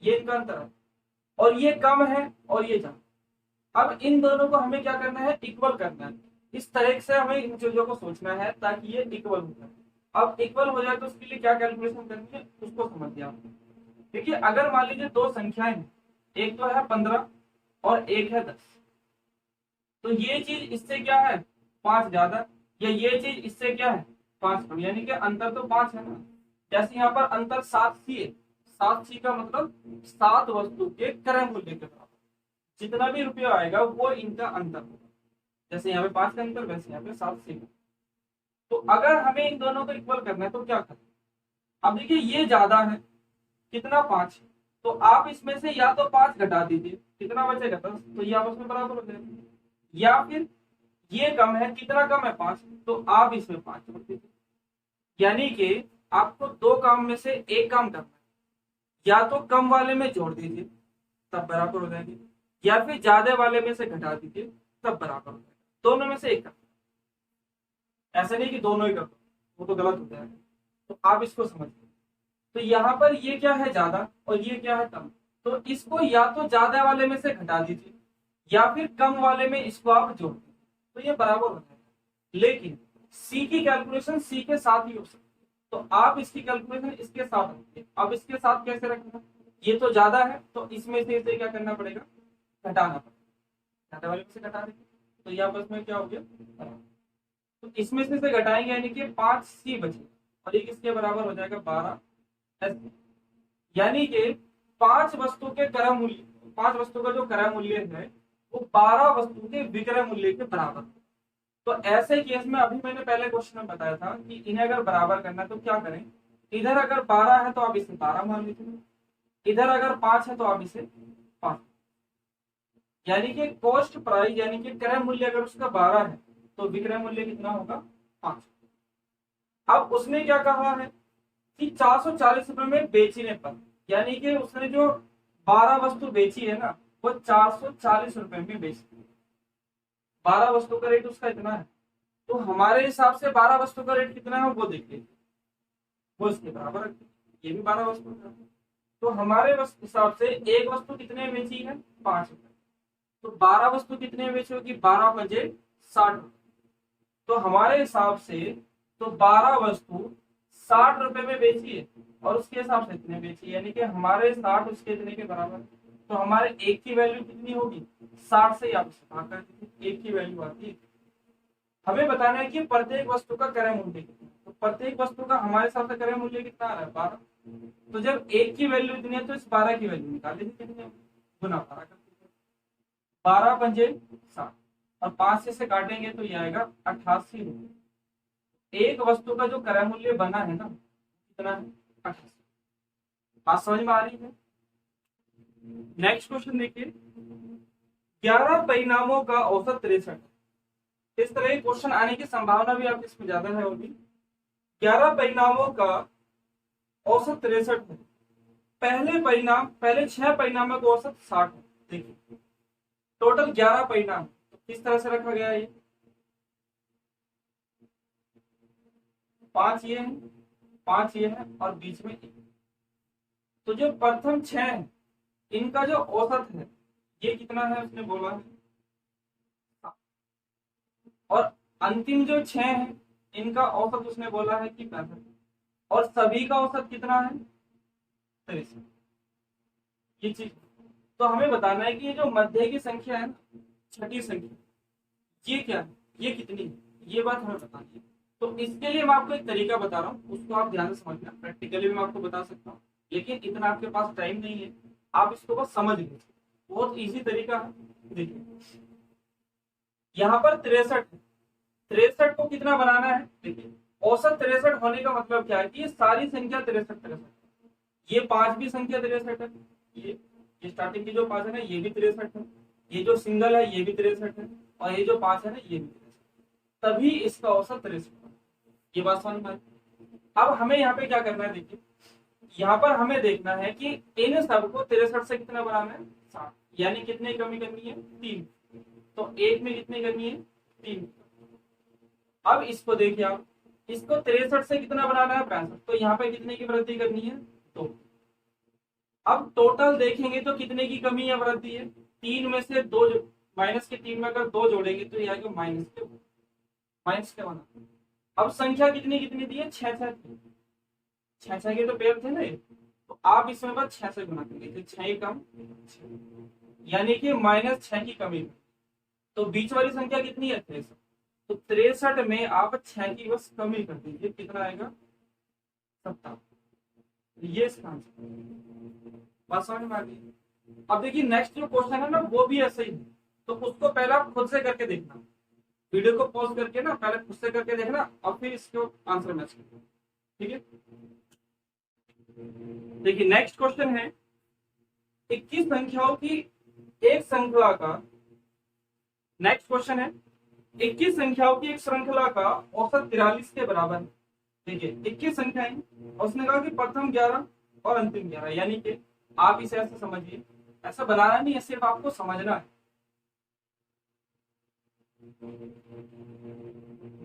ये इनका अंतर है। और ये कम है और ये ज्यादा। अब इन दोनों को हमें क्या करना है, इक्वल करना है। इस तरह से हमें इन चीजों को सोचना है ताकि ये इक्वल हो जाए। अब इक्वल हो जाए तो उसके लिए क्या कैलकुलेशन करनी है, उसको समझिए आप। देखिए, अगर मान लीजिए दो संख्याएं हैं, एक तो है 15 और एक है 10, तो ये चीज इससे क्या है, 5 ज्यादा, या ये चीज इससे क्या है, 5 कम, यानी कि अंतर तो 5 है ना। जैसे यहाँ पर अंतर 7C है, 7C का मतलब 7 वस्तु के क्रय मूल्य के बराबर जितना भी रुपया आएगा वो इनका अंतर होगा। जैसे यहाँ पे 5 का अंतर, वैसे यहाँ पे 7C का। तो अगर हमें इन दोनों को इक्वल करना है तो क्या करें। अब देखिए, ये ज्यादा है, कितना, 5, तो आप इसमें से या तो 5 घटा दीजिए, कितना बचेगा, 10, तो ये आपस में बराबर हो जाएगा। या फिर ये कम है, कितना कम है, 5, तो आप इसमें 5 जोड़ दीजिए। यानी कि आपको दो काम में से एक काम करना है, या तो कम वाले में जोड़ दीजिए तब बराबर हो जाएगी, या फिर ज्यादा वाले में से घटा दीजिए तब बराबर हो जाएगा। दोनों में से एक करना, ऐसा नहीं कि दोनों ही कर दो, वो तो गलत हो जाएगा। तो आप इसको समझिए। तो यहाँ पर ये क्या है, ज्यादा, और ये क्या है, कम। तो इसको या तो ज्यादा वाले में से घटा दीजिए या फिर कम वाले में इसको आप जोड़ दीजिए, तो ये बराबर हो जाएगा। लेकिन सी की कैलकुलेशन सी के साथ ही हो सकती है, तो आप इसकी कैलकुलेशन इसके साथ रखिए। अब इसके साथ कैसे रखना, ये तो ज्यादा है तो इसमें से इसे क्या करना पड़ेगा, घटाना पड़ेगा, ज्यादा वाले में से घटा देंगे तो ये आपस में क्या हो गया, बराबर। तो इसमें से घटाएंगे यानी कि 5C बचे, और ये किसके बराबर हो जाएगा, 12S। यानी कि 5 वस्तु के क्रय मूल्य, 5 वस्तु का जो क्रय मूल्य है वो 12 वस्तु के विक्रय मूल्य के बराबर। तो ऐसे केस में अभी मैंने पहले क्वेश्चन में बताया था कि इन्हें अगर बराबर करना है तो क्या करें, इधर अगर 12 है तो आप इसे 12 मान लीजिए, इधर अगर 5 है तो आप इसे 5, यानी कि कॉस्ट प्राइस यानी कि क्रय मूल्य अगर उसका 12 है तो विक्रय मूल्य कितना होगा, 5। अब उसने क्या कहा है कि 440 रुपए में बेचने पर, यानी कि उसने जो 12 वस्तु बेची है ना, वो 440 रुपए में बेची। 12 वस्तु का रेट उसका इतना है, तो हमारे हिसाब से 12 वस्तु का रेट कितना है वो देख लीजिए, वो इसके बराबर रखिए, ये भी 12 वस्तु का। तो हमारे हिसाब से एक वस्तु कितने में बेची है, 5 रुपए। तो 12 वस्तु कितने में बेची होगी, 12 बजे 60 रुपए। तो हमारे हिसाब से तो 12 वस्तु 60 रुपए में बेची है, और उसके हिसाब से इतने बेची, यानी कि हमारे 60 उसके इतने के बराबर। तो हमारे एक की वैल्यू कितनी होगी, 60 से आप इसे भाग कर दीजिए, एक की वैल्यू आती है। हमें बताना है कि प्रत्येक वस्तु का क्रय मूल्य कितना, तो प्रत्येक वस्तु का हमारे हिसाब से क्रय मूल्य कितना आ रहा है, 12। तो जब एक की वैल्यू इतनी है तो इस 12 की वैल्यू निकाल लीजिए, कितनी गुना 12 कर दीजिए, 12 पंजे 60, और 5 से काटेंगे तो ये आएगा 88 रुपये। एक वस्तु का जो क्रय मूल्य बना है ना, कितना है, 88। बात समझ में आ रही है। नेक्स्ट क्वेश्चन देखिए, 11 परिणामों का औसत 63, इस तरह के क्वेश्चन आने की संभावना भी आपकी इसमें ज्यादा है। और भी 11 परिणामों का औसत 63 है। पहले 6 परिणामों का औसत 60 है। देखिए टोटल 11 परिणाम, तो किस तरह से रखा गया है ये? 5 ये है, 5 ये है और बीच में 1। तो जो प्रथम 6 है इनका जो औसत है ये कितना है उसने बोला है, और अंतिम जो 6 है इनका औसत उसने बोला है कि 65, और सभी का औसत कितना है 63। ये चीज तो हमें बताना है कि ये जो मध्य की संख्या है ना, छठी संख्या, ये क्या है, ये कितनी है, ये बात हमें बतानी है। तो इसके लिए मैं आपको एक तरीका बता रहा हूँ, उसको आप ध्यान से समझना। प्रैक्टिकली मैं आपको बता सकता हूँ लेकिन इतना आपके पास टाइम नहीं है, आप इसको बस समझ लीजिए। बहुत इजी तरीका है। देखिए यहाँ पर 63 है, 63 को कितना बनाना है? देखिए औसत 63 होने का मतलब क्या है कि ये सारी संख्या 63 ये 5 भी संख्या 63 है, ये स्टार्टिंग की जो 5 है ना ये भी 63 है, ये जो सिंगल है ये भी 63 है, और ये जो 5 है ना ये भी 63, तभी इसका औसत 63। ये बात समझ में आई? अब हमें यहाँ पे क्या करना है? देखिए यहाँ पर हमें देखना है कि इन सबको 63 से कितना बनाना है? 60, यानी कितने की कमी करनी है? 3। तो एक में कितनी करनी है? 3। अब इसको देखिए आप, इसको 63 से कितना बनाना है? 65। तो यहाँ पे कितने की वृद्धि करनी है? 2। अब टोटल देखेंगे तो कितने की कमी या वृद्धि है? 3 में से 2, माइनस के 3 में अगर 2 जोड़ेंगे तो ये आएगा माइनस के 1। अब संख्या कितनी कितनी दी है? 6 6 6 6 के तो पेयर थे ना, तो आप इसमें बस 6 से गुना करेंगे तो 6 कम 6, यानी कि -6 की कमी। तो बीच वाली संख्या कितनी है? 63। तो 63 में आप 6 की बस कमी कर दीजिए, कितना आएगा? 57। ये इसका आंसर। बात समझ में आ गई? अब देखिए नेक्स्ट जो क्वेश्चन है ना वो भी ऐसा ही है, तो उसको पहले आप खुद से करके देखना। वीडियो को पॉज करके ना पहले खुद से करके देखना और फिर इसको आंसर मैच करना। ठीक है, देखिए नेक्स्ट क्वेश्चन है 21 संख्याओं की एक श्रृंखला का। नेक्स्ट क्वेश्चन है 21 संख्याओं की एक श्रृंखला का औसत 43 के बराबर है। देखिए 21 संख्याएं और उसने कहा कि प्रथम 11 और अंतिम 11, यानी कि आप इसे ऐसे समझिए, ऐसा बनाना नहीं है, सिर्फ आपको समझना है।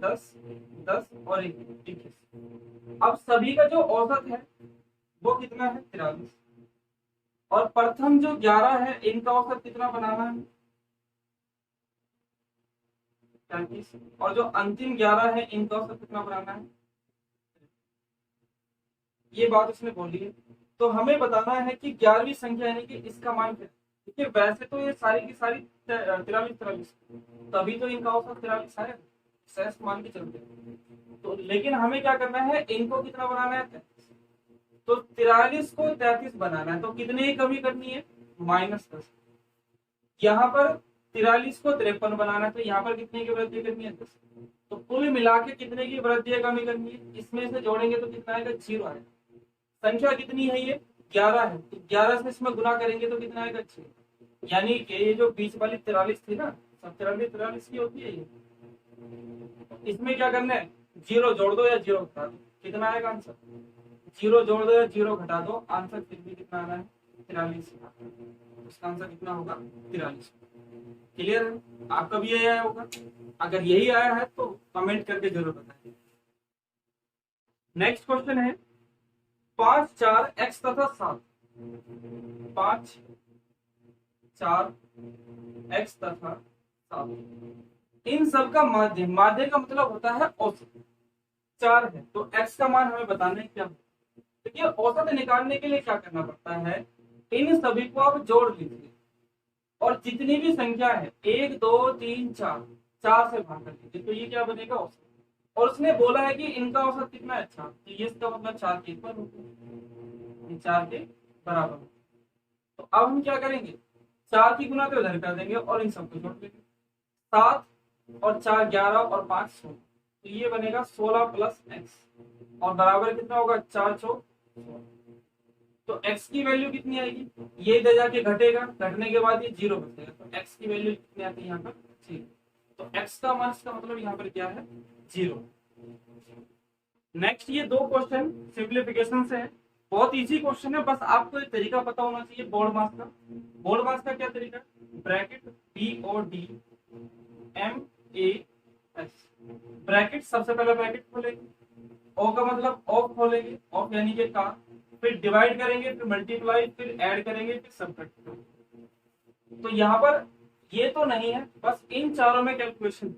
10 10 और 21। अब सभी का जो औसत है वो कितना है? 43। और प्रथम जो 11 है इनका औसत कितना बनाना है? 35। और जो अंतिम 11 है इनका औसत कितना बनाना है? ये बात उसने बोली है। तो हमें बताना है कि 11वीं संख्या यानी कि इसका मान क्या है। देखिए वैसे तो ये सारी की सारी 43 तभी तो इनका औसत 43 है, सहज मान के चलते हैं। तो लेकिन हमें क्या करना है? इनको कितना बनाना है? 33। तो 43 को 33 बनाना है तो कितने की कमी करनी है? -10। यहाँ पर 43 को 53 बनाना है तो यहाँ पर कितने की वृद्धि करनी है? 10। तो कुल मिला के कितने की वृद्धि या कमी करनी है? इसमें से जोड़ेंगे तो कितना आएगा? 0 आएगा। संख्या कितनी है? ये 11 है, तो 11 से इसमें गुना करेंगे तो कितना आएगा? 6। यानी कि ये जो बीच वाली 43 थी ना, सब 43 की होती है ये, इसमें क्या करना है? 0 जोड़ दो या 0 घटा दो, कितना आएगा आंसर? 0 जोड़ दो या 0 घटा दो, आंसर फिर भी कितना आना है? 43। इसका आंसर कितना होगा? 43। क्लियर है? आपका भी यही आया होगा। अगर यही आया है तो कमेंट करके जरूर बताइए। नेक्स्ट क्वेश्चन है 5 4 x तथा 7। 5 4 x तथा 7 इन सब का माध्य, माध्य का मतलब होता है औसत। 4 है तो x का मान हमें बताना है क्या। देखिए औसत निकालने के लिए क्या करना पड़ता है? इन सभी को आप जोड़ लीजिए और जितनी भी संख्या है 1 2 3 4, 4 से भाग कर लीजिए तो ये क्या बनेगा? औसत। और उसने बोला है कि इनका औसत कितना है? 4, तो ये इसका मतलब 4 के ऊपर होगा, 4 के बराबर। तो अब हम क्या करेंगे? 4 की गुना तो इधर कर देंगे और इन सबको जोड़ देंगे। 7 और 4 11 और 5 16, तो ये बनेगा 16 प्लस x और बराबर कितना होगा? 4 4 16। तो x की वैल्यू कितनी आएगी? ये इधर जाके घटेगा, घटने के बाद ये 0 बचेगा, तो x की वैल्यू कितनी आती है यहाँ पर? 0। तो x का मान इसका मतलब यहाँ पर क्या है 0। नेक्स्ट ये दो क्वेश्चन सिंप्लीफिकेशन से है, बहुत इजी क्वेश्चन है, बस आपको एक तरीका पता होना चाहिए बोर्ड मास का। बोर्ड मास का क्या तरीका, ब्रैकेट BOD MAS, ब्रैकेट सबसे पहले ब्रैकेट खोलेंगे, ओ का मतलब ऑफ खोलेंगे, ऑफ यानी कि का, फिर डिवाइड करेंगे, फिर मल्टीप्लाई, फिर ऐड करेंगे, फिर सबट्रैक्ट करेंगे। तो यहाँ पर ये तो नहीं है, बस इन चारों में कैलकुलेशन।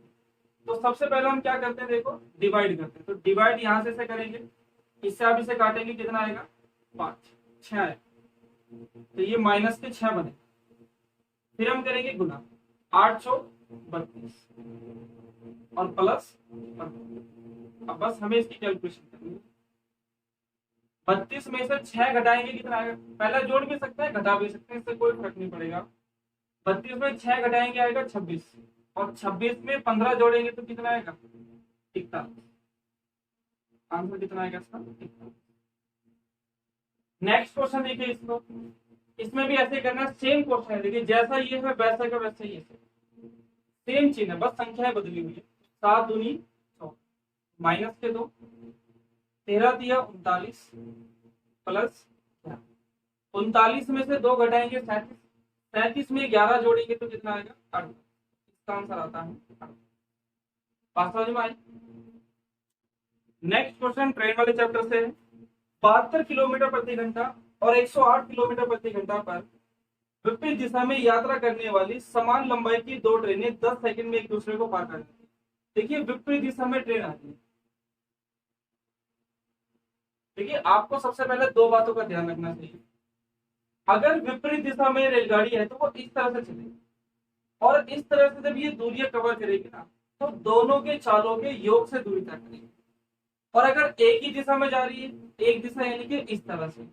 तो सबसे पहले हम क्या करते हैं, देखो डिवाइड करते हैं, तो डिवाइड यहां से करेंगे, इससे आप इसे काटेंगे, कितना आएगा 5, 6 आएगा, तो ये माइनस के 6 बने। फिर हम करेंगे गुना, 8 चौक 32 और प्लस 32। अब बस हमें इसकी कैलकुलेशन करनी है। 32 में से 6 घटाएंगे, कितना आएगा, पहला जोड़ भी सकते हैं घटा भी सकते हैं, इससे कोई फर्क नहीं पड़ेगा। 32 में 6 घटाएंगे आएगा 26, और 26 में 15 जोड़ेंगे तो कितना आएगा 41। आंसर कितना आएगा इसका 41। नेक्स्ट क्वेश्चन देखिए, इसको इसमें भी ऐसे करना, सेम क्वेश्चन है, देखिए जैसा ये है वैसा का वैसा ही है, सेम चीज है, बस संख्याएं बदली हुई है। 7 दूनी 100, माइनस के 2, 13 दिया 39 प्लस 39 में से 2 घटाएंगे 37, 37 में 11 जोड़ेंगे तो कितना आएगा 8। इसका आंसर आता है 8। बात समझ में आई। नेक्स्ट क्वेश्चन ट्रेन वाले चैप्टर से है। 72 किलोमीटर प्रति घंटा और 108 किलोमीटर प्रति घंटा पर विपरीत दिशा में यात्रा करने वाली समान लंबाई की दो ट्रेनें 10 सेकंड में एक दूसरे को पार कर जाती है। देखिए विपरीत दिशा में ट्रेन आती है। देखिए आपको सबसे पहले दो बातों का ध्यान रखना चाहिए। अगर विपरीत दिशा में रेलगाड़ी है तो वो इस तरह से चलेगी, और इस तरह से जब ये दूरियां कवर करेगी ना, तो दोनों के चालों के योग से दूरी तय करेगी। और अगर एक ही दिशा में जा रही है, एक दिशा यानी कि इस तरह से,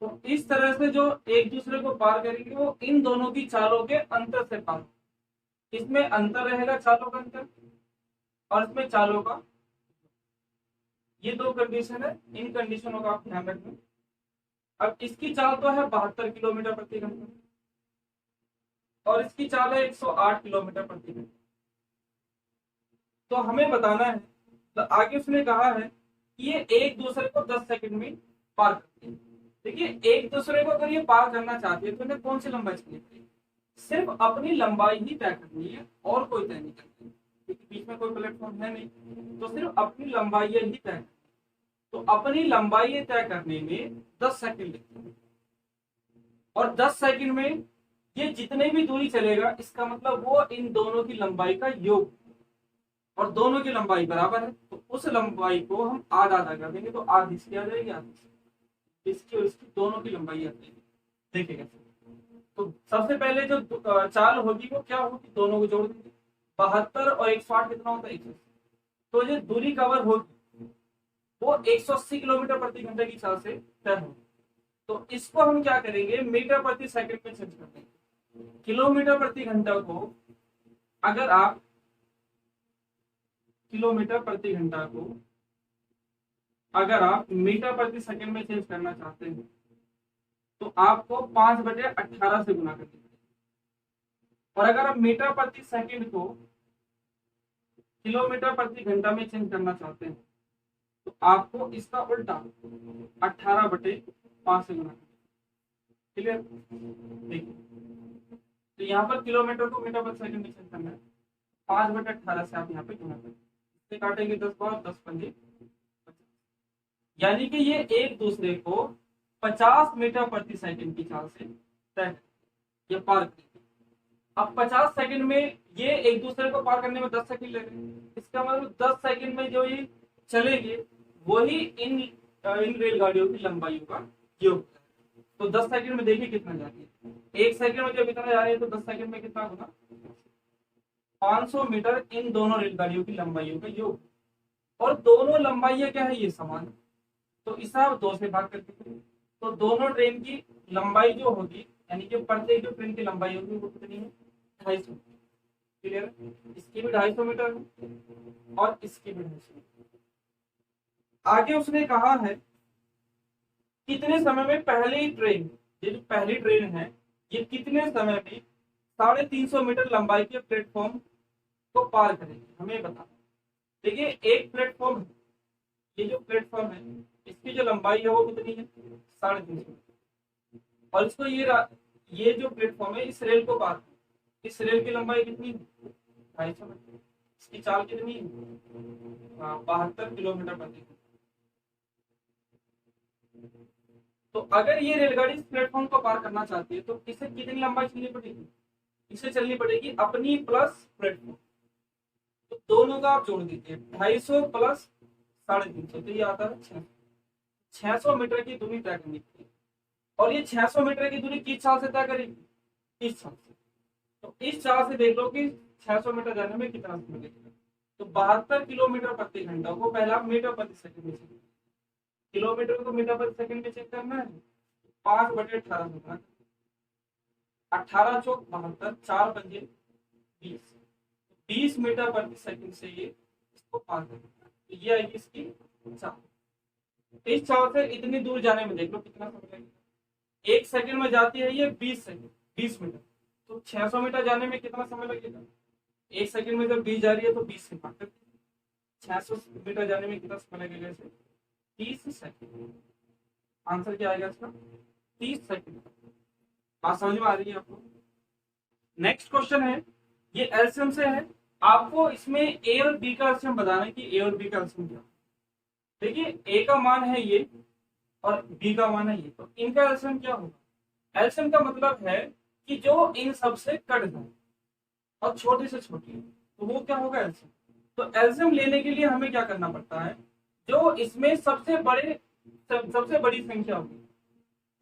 तो इस तरह से जो एक दूसरे को पार करेंगे वो इन दोनों की चालों के अंतर से पार। इसमें अंतर रहेगा चालों का अंतर, और इसमें चालों का, ये दो कंडीशन है, इन कंडीशनों का आप ध्यान रखें। अब इसकी चाल तो है 72 किलोमीटर प्रति घंटा और इसकी चाल है 108 किलोमीटर प्रति घंटा। तो हमें बताना है, तो आगे उसने कहा है कि ये एक दूसरे को 10 सेकंड में पार करते हैं। देखिए एक दूसरे को अगर ये पार करना चाहते हैं तो इन्हें कौन सी लंबाई चलनी पड़ेगी, सिर्फ अपनी लंबाई ही तय करनी है और कोई तय नहीं करनी, क्योंकि बीच में कोई प्लेटफॉर्म है नहीं, तो सिर्फ अपनी लंबाई ही तय करनी। तो अपनी लंबाई तय करने में 10 सेकंड लगते हैं, और 10 सेकंड में ये जितने भी दूरी चलेगा इसका मतलब वो इन दोनों की लंबाई का योग, और दोनों की लंबाई बराबर है, तो उस लंबाई को हम आधा आधा कर देंगे, तो आधी इसकी आ जाएगी, आधी इसकी, और इसकी दोनों की लंबाई आ जाएगी। देखिएगा, तो सबसे पहले जो चाल होगी वो क्या होगी, दोनों को जोड़ देंगे। 72 और 108 कितना होता है 180, तो जो दूरी कवर होगी वो 180 किलोमीटर प्रति घंटे की चाल से तय होगी। तो इसको हम क्या करेंगे, मीटर प्रति सेकंड में चेंज कर देंगे। किलोमीटर प्रति घंटा को अगर आप किलोमीटर प्रति घंटा को अगर आप मीटर प्रति सेकंड में चेंज करना चाहते हैं तो आपको 5/18 से गुना करना पड़ेगा। और अगर आप मीटर प्रति सेकंड को किलोमीटर प्रति घंटा में चेंज करना चाहते हैं तो आपको इसका उल्टा 18/5 से गुना करना। क्लियर, देखिए तो यहाँ पर किलोमीटर को मीटर प्रति सेकंड में चेंज करना है, 5/18 से आप यहाँ पे गुना करें, इससे काटेंगे 10 बार, 10 पंजे 50, यानी कि ये एक दूसरे को 50 मीटर प्रति सेकंड की चाल से तय ये पार करेंगे। अब 50 सेकंड में ये एक दूसरे को पार करने में 10 सेकंड लगेंगे, इसका मतलब 10 सेकंड में जो ये चलेंगे वही इन रेलगाड़ियों की लंबाइयों का योग। तो 10 सेकंड में देखिए कितना जा रही है, एक सेकंड में जब इतना जा रही है तो 10 सेकंड में कितना होगा 500 मीटर इन दोनों रेलगाड़ियों की लंबाइयों का योग। और दोनों लंबाइयां क्या है, ये समान है, तो इसे आप 2 से भाग करके करें, तो दोनों ट्रेन की लंबाई जो होगी, यानी कि प्रत्येक जो ट्रेन की लंबाई होगी वो कितनी है 250। क्लियर है, इसकी भी 250 मीटर है और इसकी भी 250 मीटर। आगे उसने कहा है कितने समय में पहली ट्रेन, ये जो पहली ट्रेन है ये कितने समय में 350 मीटर लंबाई के प्लेटफॉर्म को पार करेगी, हमें बताना। देखिए एक प्लेटफॉर्म है, ये जो प्लेटफॉर्म है इसकी जो लंबाई है वो कितनी है, 350। और इसको ये जो प्लेटफॉर्म है इस रेल को पार कर, इस रेल की लंबाई कितनी है, 250 मीटर। इसकी चाल कितनी है, 72 किलोमीटर प्रति घंटा। तो अगर ये रेलगाड़ी इस प्लेटफॉर्म को पार करना चाहती है तो इसे कितनी लंबाई चलनी पड़ेगी, इसे चलनी पड़ेगी अपनी प्लस प्लेटफॉर्म। तो दोनों का आप जोड़ दीजिए, 250 प्लस 350, तो ये आता है 600 मीटर की दूरी तय करनी थी। और ये 600 मीटर की दूरी किस चाल से तय करेगी, इस चाल से। तो इस चाल से देख लो कि 600 मीटर जाने में कितना समय लगेगा। तो 72 किलोमीटर प्रति घंटा को पहले आप मीटर प्रति सेकंड में चेक, किलोमीटर को मीटर प्रति सेकंड में चेक करना है। 5/18 होगा, 18 चौक 72, 4 पंजे 20, 20 मीटर प्रति सेकंड से ये इसको पार करेगा। तो ये आएगी इसकी चाल। इस चाल से इतनी दूर जाने में देख लो कितना समय लगेगा। 1 सेकंड में जाती है ये 20 सेकंड, 20 मीटर। तो 600 मीटर जाने में कितना समय लगेगा, 1 सेकंड में जब 20 जा रही है तो 20 से भाग करके 600 मीटर जाने में कितना समय लगेगा, इसे 30 सेकंड। आंसर क्या आएगा इसका, 30 सेकंड। बात समझ में आ रही है आपको। नेक्स्ट क्वेश्चन है, ये एलसीएम से है, आपको इसमें ए और बी का एलसीएम बताना है कि ए और बी का एलसीएम क्या। देखिए ए का मान है ये और बी का मान है ये, तो इनका एलसीएम क्या होगा। एलसीएम का मतलब है कि जो इन सब से कट जाए और छोटी से छोटी है तो वो क्या होगा, एलसीएम। तो एलसीएम लेने के लिए हमें क्या करना पड़ता है, जो इसमें सबसे बड़ी संख्या होगी।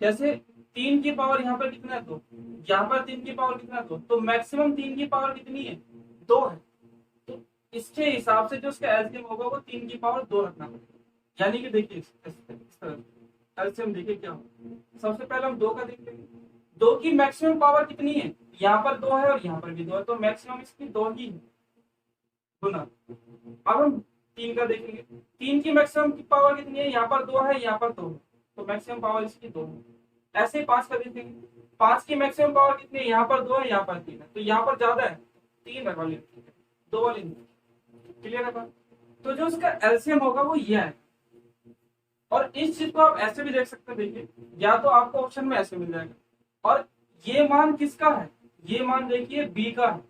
जैसे 3 की पावर यहाँ पर कितना है, 2, यहाँ पर 3 की पावर कितना है, 2, तो मैक्सिमम 3 की पावर कितनी है, 2 है। तो इसके हिसाब से जो उसका एलसीएम होगा वो 3 की पावर 2 रखना पड़ेगा। यानी कि देखिए इस तरह एलसीएम देखिए क्या होगा। सबसे पहले हम 2 का देख लेंगे, 2 की मैक्सिमम पावर कितनी है, यहाँ पर 2 है और यहाँ पर भी 2 है, तो मैक्सिमम इसकी 2 ही है गुना। अब हम 3 का देखेंगे, 3 की मैक्सिमम की पावर कितनी है, यहाँ पर 2 है, यहाँ पर 2 है, तो मैक्सिमम पावर इसकी 2 है। ऐसे ही 5 का देखेंगे, 5 की मैक्सिमम पावर कितनी है, यहाँ पर 2 है, यहाँ पर 3 है, तो यहाँ पर ज्यादा है 3 वाली 2 वाली। क्लियर है बात। तो जो उसका एलसीएम होगा वो ये है। और इस चीज को आप ऐसे भी देख सकते हैं, देखिए या तो आपको ऑप्शन में ऐसे मिल जाएगा। और ये मान किसका है, ये मान देखिए बी का है,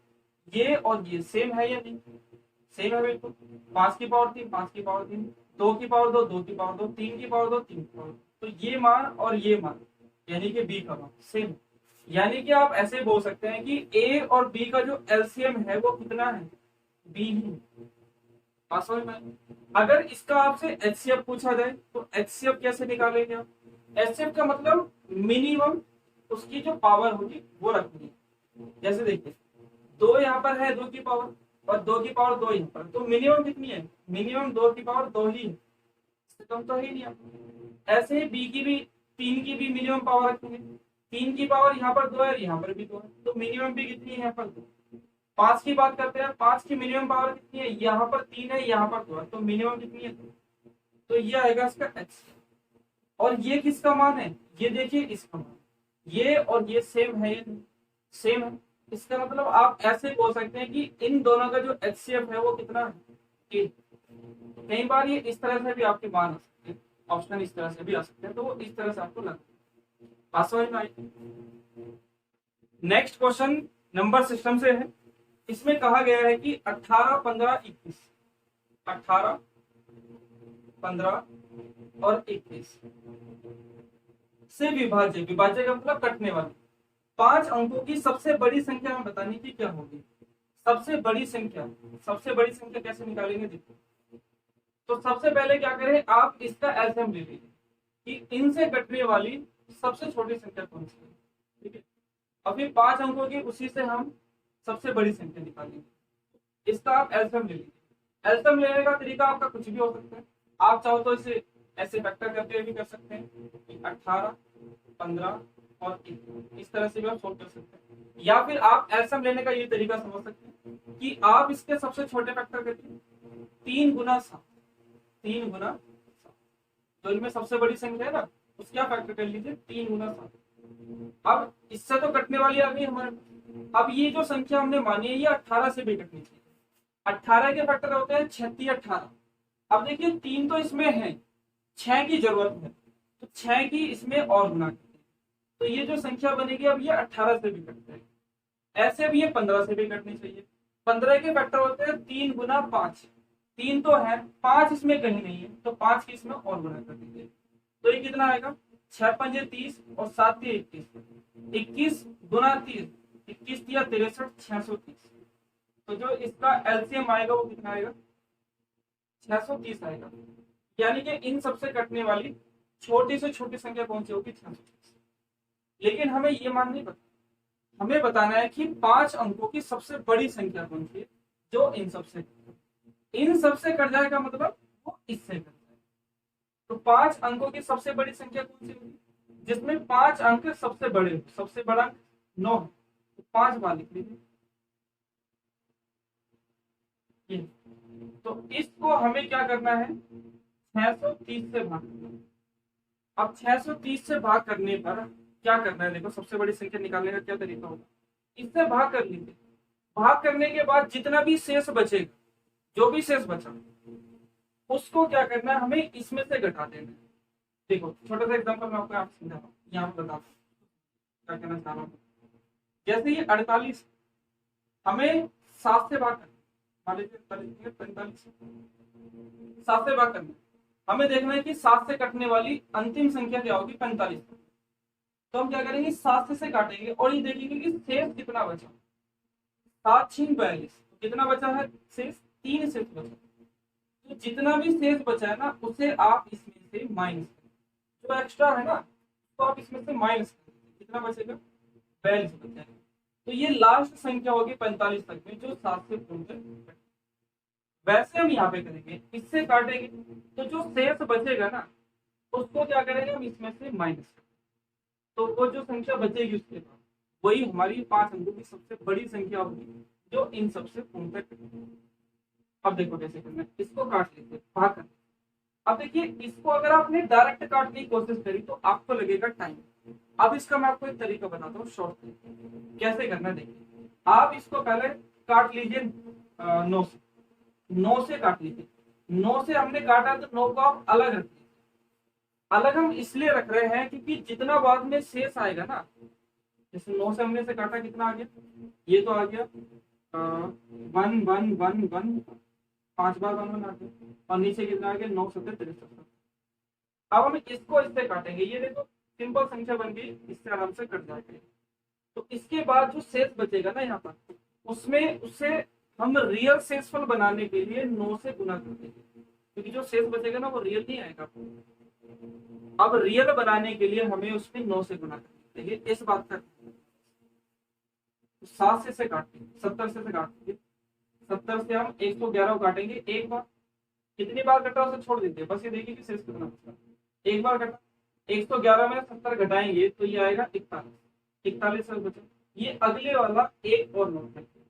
ये और ये सेम है या नहीं, सेम है बिल्कुल। 5 की पावर 3, 5 की पावर 3, 2 की पावर 2, 2 की पावर 2, 3 की पावर 2, 3 की पावर 2, तो ये मान और ये मान यानी कि बी का मान सेम। यानी कि आप ऐसे बोल सकते हैं कि ए और बी का जो एलसीएम है वो कितना है, बी ही। अगर इसका आपसे एचसीएफ पूछा जाए तो एचसीएफ कैसे निकालेंगे आप, एचसीएफ का मतलब मिनिमम उसकी जो पावर होगी वो रखनी है। जैसे देखिए 2 यहाँ पर है 2 की पावर और 2 की पावर 2 यहाँ पर, तो मिनिमम कितनी है, मिनिमम 2 की पावर 2 ही है, इससे कम तो ही नहीं। ऐसे ही बी की भी 3 की भी मिनिमम पावर रखेंगे, 3 की पावर यहाँ पर 2 है, यहाँ पर भी 2 है, तो मिनिमम भी कितनी है यहाँ पर 2। 5 की बात करते हैं, 5 की मिनिमम पावर कितनी है, यहाँ पर 3 है, यहाँ पर 2 है, तो मिनिमम कितनी है 2। तो ये आएगा इसका एच। और ये किसका मान है, ये देखिए इसका मान, ये और ये सेम है, ये सेम है। इसका मतलब आप ऐसे बोल सकते हैं कि इन दोनों का जो एचसीएफ है वो कितना है, 3। कई बार ये इस तरह से भी आपके मान आ सकते हैं, ऑप्शन इस तरह से भी आ सकते हैं, तो वो इस तरह से आपको लगता है। समझ में आई। नेक्स्ट क्वेश्चन नंबर सिस्टम से है। इसमें कहा गया है कि 18, 15, 21, 18, 15 और 21 से विभाज्य, विभाज्य का मतलब कटने वाली 5 अंकों की सबसे बड़ी संख्या हमें बतानी थी, क्या होगी सबसे बड़ी संख्या। सबसे बड़ी संख्या कैसे निकालेंगे देखो। तो सबसे पहले क्या करें, आप इसका एलसीएम ले लीजिए कि इनसे कटने वाली सबसे छोटी संख्या कौन सी है, ठीक है। अभी 5 अंकों की उसी से हम सबसे बड़ी संख्या निकालेंगे, इसका आप एलसीएम ले लीजिए। एलसीएम लेने का तरीका आपका कुछ भी हो सकता है, आप चाहो तो इसे ऐसे फैक्टर करके भी कर सकते हैं, 18, 15 और 21 इस तरह से भी आप सोल्व कर सकते हैं। या फिर आप एलसीएम लेने का ये तरीका समझ सकते हैं कि आप इसके सबसे छोटे फैक्टर करके 3 गुना 7, 3 गुना 7, तो इनमें सबसे बड़ी संख्या है ना उसका फैक्टर कर लीजिए 3 गुना 7। अब इससे तो कटने वाली आ गई हमारे। अब ये जो संख्या हमने मानी है ये 18 से भी कटनी चाहिए, 18 के फैक्टर होते हैं 36, 18। अब देखिए 3 तो इसमें है, 6 की जरूरत है, तो 6 की इसमें और गुना करते हैं, तो ये जो संख्या बनेगी अब ये 18 से भी कटते हैं, ऐसे भी ये 15 से भी कटनी चाहिए। 15 के फैक्टर होते हैं 3 गुना 5, 3 तो है, 5 इसमें कहीं नहीं है, तो 5 की इसमें और गुना कर दीजिए, तो ये कितना आएगा, 6 पंजे 30 और 7 तिया 21, 21 गुना 30, 21 तिया 63, 630। तो जो इसका एलसीएम आएगा वो कितना आएगा, 630 आएगा। यानी कि इन सबसे कटने वाली छोटी से छोटी संख्या कौन सी होगी, 630। लेकिन हमें ये मान नहीं पता, हमें बताना है कि 5 अंकों की सबसे बड़ी संख्या कौन सी है जो इन सबसे कट जाएगा, मतलब वो इससे कट जाएगा। तो 5 अंकों की सबसे बड़ी संख्या कौन सी होगी, जिसमें 5 अंक सबसे बड़े हो, सबसे बड़ा अंक 9, तो 5 बार लिख लीजिए। तो इसको हमें क्या करना है, 630 से भाग करना है। अब 630 से भाग करने पर क्या करना है, देखो सबसे बड़ी संख्या निकालने का क्या तरीका होगा, इससे भाग कर लीजिए। भाग करने के बाद जितना भी शेष बचेगा, जो भी शेष बचा उसको क्या करना है, हमें इसमें से घटा देना है। देखो छोटा सा एग्जांपल मैं आपको यहाँ समझा रहा हूँ, यहाँ पर बताता हूँ क्या कहना चाह रहा हूँ। जैसे ये 48 हमें 7 से भाग करना, मान लीजिए 45, 7 से भाग करना, हमें देखना है कि 7 से कटने वाली अंतिम संख्या क्या होगी, 45। तो हम क्या करेंगे, 7 से काटेंगे और ये देखेंगे कि शेष कितना बचा, 7 6 42, कितना बचा है शेष, 3 शेष बचा। तो जितना भी शेष बचा है ना उसे आप इसमें से माइनस करें, जो एक्स्ट्रा है ना तो आप इसमें से माइनस करें, कितना बचेगा, 42 बचेगा। तो ये लास्ट संख्या होगी 45 तक में जो 7 से पूर्ण कर। वैसे हम यहाँ पे करेंगे, इससे काटेंगे तो जो शेष बचेगा ना उसको क्या करेंगे, हम इसमें से माइनस करेंगे, तो वो जो संख्या बचेगी उसके बाद वही हमारी 5 अंकों की सबसे बड़ी संख्या होगी जो इन सबसे पूर्ण करेगी। अब देखो कैसे करना है, इसको काट लेते भाग कर। अब देखिए इसको अगर आपने डायरेक्ट काटने की कोशिश करी तो आपको लगेगा टाइम। अब इसका मैं आपको एक तरीका बताता हूँ शॉर्ट तरीका, कैसे करना है। देखिए आप इसको पहले काट लीजिए 9 से, 9 से काट लीजिए। 9 से हमने काटा तो 9 को आप अलग रख लीजिए। अलग हम इसलिए रख रहे हैं क्योंकि जितना बाद में शेष आएगा ना, जैसे 9 से हमने से काटा कितना आ गया, ये तो आ गया 1 1 1 1, 5 बार 1 1 आ गया, और नीचे कितना आ गया 9 7 63। अब हम इसको इससे काटेंगे, ये देखो सिंपल संख्या बन गई, इससे आराम से कट जाएगा। तो इसके बाद जो शेष बचेगा ना यहाँ पर, उसमें उसे हम रियल शेषफल बनाने के लिए 9 से गुना कर देंगे, क्योंकि जो शेष बचेगा ना वो रियल नहीं आएगा। अब रियल बनाने के लिए हमें उसमें 9 से गुना कर देंगे, इस बात का 7 से काट देंगे, 70 से काट देंगे। 70 से हम 111 को काटेंगे एक बार, कितनी बार कटा उसे छोड़ दीजिए, बस ये देखिए कि शेष कितना बचा। एक बार कटा, 111 में 70 घटाएंगे तो ये आएगा 41, 41 से बचा। ये अगले वाला एक और नोट करते हैं।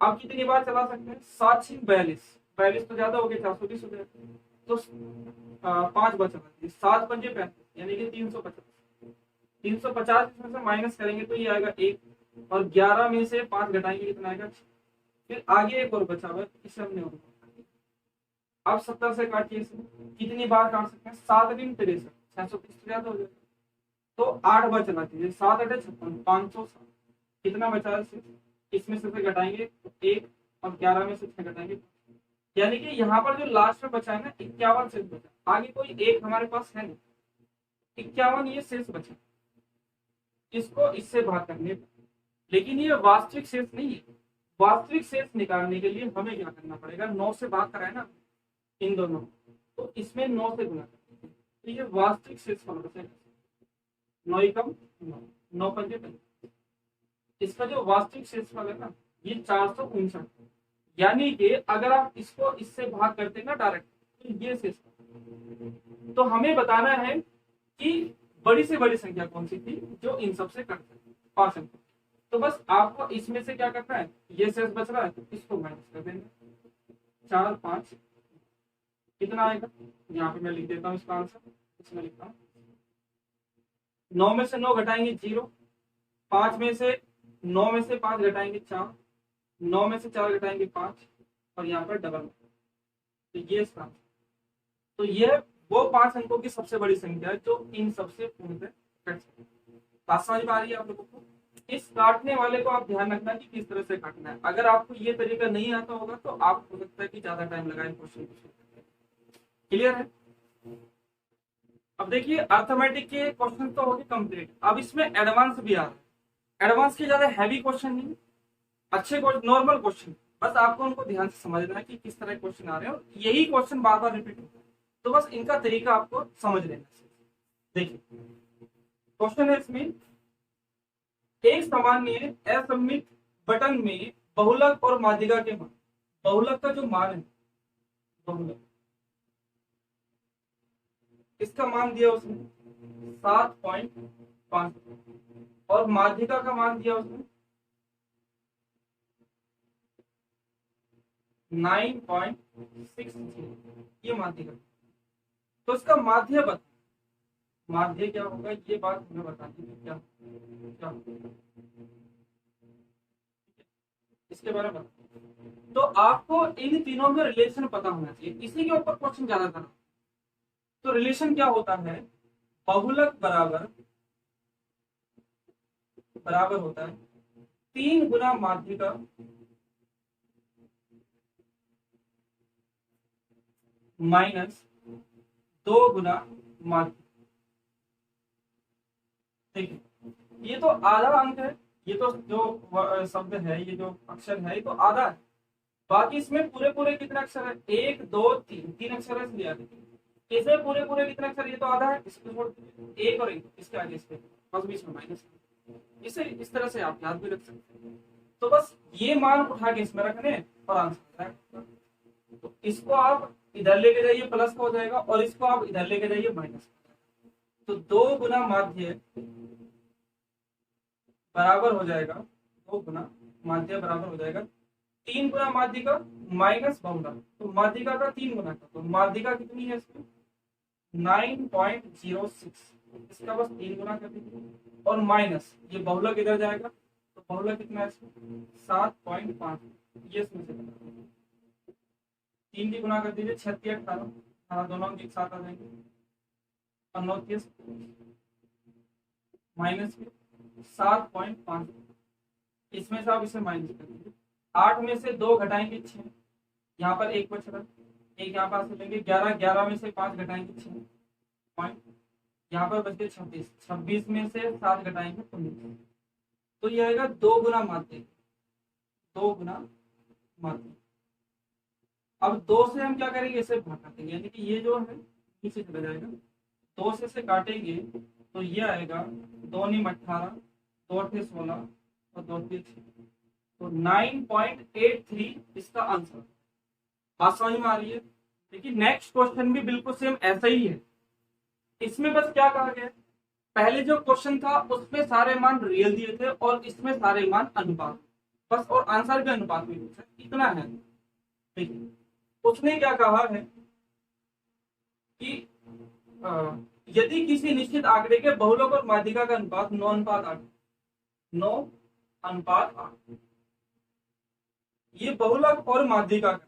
आप कितनी बार चला सकते हैं, 7 6 42, 42 तो ज्यादा हो गया, 420 हो गया, तो 5 बचा, 7 पंजे 35, यानी कि 350। 350 इसमें से माइनस करेंगे तो ये आएगा 1, और 11 में से 5 घटाएंगे कितना आएगा। फिर आगे एक और बचा हुआ, इसे हमने और अब 70 से काटिए, कितनी बार काट सकते हैं, 7 दिन 63, 630 ज्यादा हो जाएगा, तो 8 बार चला दीजिए, 7 8 56, 507। कितना बचा है, इसमें से घटाएंगे तो 1, और 11 में से 6 घटाएंगे, यानी कि यहाँ पर जो लास्ट में बचा है ना 51 शेष बचा, आगे कोई एक हमारे पास है नहीं, 51 ये शेष बचा, इसको इससे भाग करने। लेकिन ये वास्तविक शेष नहीं है, वास्तविक शेष निकालने के लिए हमें क्या करना पड़ेगा, 9 से भाग करा है ना इन दोनों, तो इसमें 9 से गुना करते हैं, तो ये वास्तविक शेषफल बचेगा 9 एकम 9 पंजे 35। इसका जो वास्तविक शेषफल है ना ये 459, यानी कि अगर आप इसको इससे भाग करते हैं ना डायरेक्ट तो ये शेषफल। तो हमें बताना है कि बड़ी से बड़ी संख्या कौन सी थी जो इन सबसे कट सकती है, 5 अंक। तो बस आपको इसमें से क्या करना है, ये शेष बच रहा है तो इसको माइनस कर देंगे, 4 5 कितना आएगा, यहाँ पे मैं लिख देता हूँ इसका आंसर, इसमें लिखता हूँ 9 में से 9 घटाएंगे 0, 5 में से 9 में से 5 घटाएंगे 4, 9 में से 4 घटाएंगे 5, और यहाँ पर डबल, तो ये इसका, तो ये वो 5 अंकों की सबसे बड़ी संख्या है जो इन सबसे पूर्णतः कट सकती है। बात समझ में आ रही है आप लोगों को? इस काटने वाले को आप ध्यान रखना कि किस तरह से काटना है। अगर आपको ये तरीका नहीं आता होगा तो आप हो सकता है कि ज्यादा टाइम लगाए क्वेश्चन। क्लियर है? अब देखिए अर्थमेटिक के क्वेश्चन तो हो गए कंप्लीट, अब इसमें एडवांस भी आ रहा है। एडवांस के ज्यादा हैवी क्वेश्चन नहीं, अच्छे नॉर्मल क्वेश्चन, बस आपको उनको ध्यान से समझना है कि किस तरह के क्वेश्चन आ रहे हैं और यही क्वेश्चन बार बार रिपीट होता है, तो बस इनका तरीका आपको समझ लेना चाहिए। देखिए क्वेश्चन है इसमें, एक सामान्य असममित बटन में बहुलक और माध्यिका के मान, बहुलक का जो मान है, बहुलक इसका मान दिया उसने 7.5 और माध्यिका का मान दिया उसने 9.60, ये माध्यिका। तो इसका माध्य बता, माध्य क्या होगा ये बात हमें बतानी है, क्या क्या इसके बारे में। तो आपको इन तीनों में रिलेशन पता होना चाहिए, इसी के ऊपर क्वेश्चन ज्यादा करना। तो रिलेशन क्या होता है, बहुलक बराबर बराबर होता है 3 गुना माध्यिका माइनस 2 गुना माध्य। देखिए ये तो आधा अंक है, ये तो जो शब्द है, ये जो अक्षर है, ये तो आधा है। बाकी इसमें पूरे पूरे कितने अक्षर है, 1 2 3, 3 अक्षर है इसलिए आधे। इसमें पूरे पूरे कितने अक्षर, ये तो आधा है, इसको छोड़ दीजिए, 1 और 1 इसके आगे इसके बस बीच में माइनस। इसे इस तरह से आप याद भी रख सकते हैं। तो बस ये मान उठा के इसमें रखने और आंसर, तो इसको आप इधर लेके जाइए प्लस का हो जाएगा और इसको आप इधर लेके जाइए माइनस। तो 2 गुना माध्य बराबर हो जाएगा, 2 गुना माध्य बराबर हो जाएगा 3 गुना माध्यिका माइनस बहुलक। तो माध्यिका का 3 गुना का, तो माध्यिका कितनी है इसमें 9.06, इसका बस 3 गुना कर दीजिए और माइनस ये बहुलक इधर जाएगा, तो बहुलक कितना है इसमें 7.5, ये इसमें से 3 की गुना कर दीजिए, 36 18 दोनों एक साथ आ जाएंगे और 9 माइनस 7.5, इसमें से आप इसे माइनस कर दीजिए। 8 में से 2 घटाएंगे 6, यहाँ पर 1 बच रहा, एक यहाँ पास लेंगे 11, 11 में से 5 घटाएंगे 6 पॉइंट, यहाँ पर बच गए 26, 26 में से 7 घटाएंगे 19, तो ये आएगा 2 गुना माध्य, 2 गुना माध्य। अब 2 से हम क्या करेंगे, इसे भाग कर देंगे, यानी कि ये जो है नीचे चला जाएगा, 2 से काटेंगे तो ये आएगा 2 नीम 18, 2 अठे 16 और 2 3 तो 9.83 इसका आंसर। बात समझ में आ रही है? देखिए नेक्स्ट क्वेश्चन भी बिल्कुल सेम ऐसा ही है, इसमें बस क्या कहा गया, पहले जो क्वेश्चन था उसमें सारे मान रियल दिए थे और इसमें सारे मान अनुपात, बस और आंसर भी अनुपात में पूछा, इतना है। देखिए उसने क्या कहा है कि यदि किसी निश्चित आंकड़े के बहुलक और माध्यिका का अनुपात 9:8, 9:8, ये बहुलक और माध्यिका का,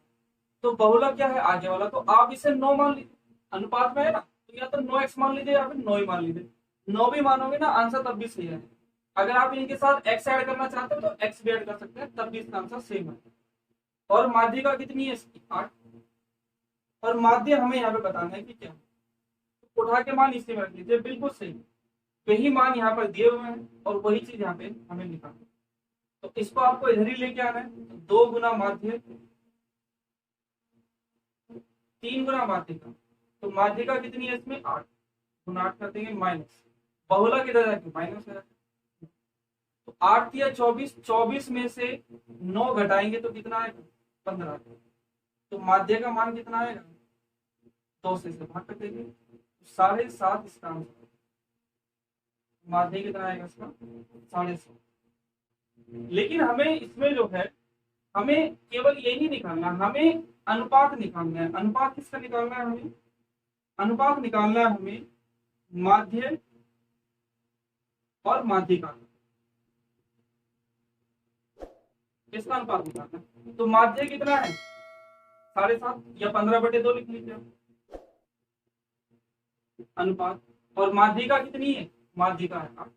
तो बहुलक क्या है आगे वाला, तो आप इसे 9 मान लीजिए, अनुपात में है ना, तो या तो 9x मान लीजिए या फिर 9 ही मान लीजिए, 9 भी मानोगे ना आंसर तब भी सही है। अगर आप इनके साथ x ऐड करना चाहते हो तो x भी ऐड कर सकते हैं, तब भी इसका आंसर सेम है। और माध्यिका कितनी है इसकी 8, और माध्य हमें यहाँ पे बताना है कि क्या, उठा के मान इसी में रख लीजिए, बिल्कुल सही, वही मान यहाँ पर दिए हुए हैं और वही चीज यहाँ पे हमें निकालना, तो इसको आपको इधर ही लेके आना है, 2 गुना माध्य 3 गुना माध्यिका, तो माध्यिका कितनी है इसमें 8, गुना 8 कर देंगे माइनस, बहुलक इधर जाके माइनस है, तो 8 या 24, 24 में से 9 घटाएंगे तो कितना आएगा 15, तो माध्य का मान कितना आएगा 2 से भाग कर देंगे, 7.5 इसका आंसर। माध्य कितना आएगा इसका 7.5। लेकिन हमें इसमें जो है, हमें केवल यही निकालना, हमें अनुपात निकालना है। अनुपात किसका निकालना है हमें, अनुपात निकालना है हमें माध्य और माध्यिका, किसका अनुपात निकालना है, तो माध्य कितना है 7.5 या 15/2 लिख लीजिए आप। अनुपात। और माध्यिका कितनी है, माध्यिका है आप,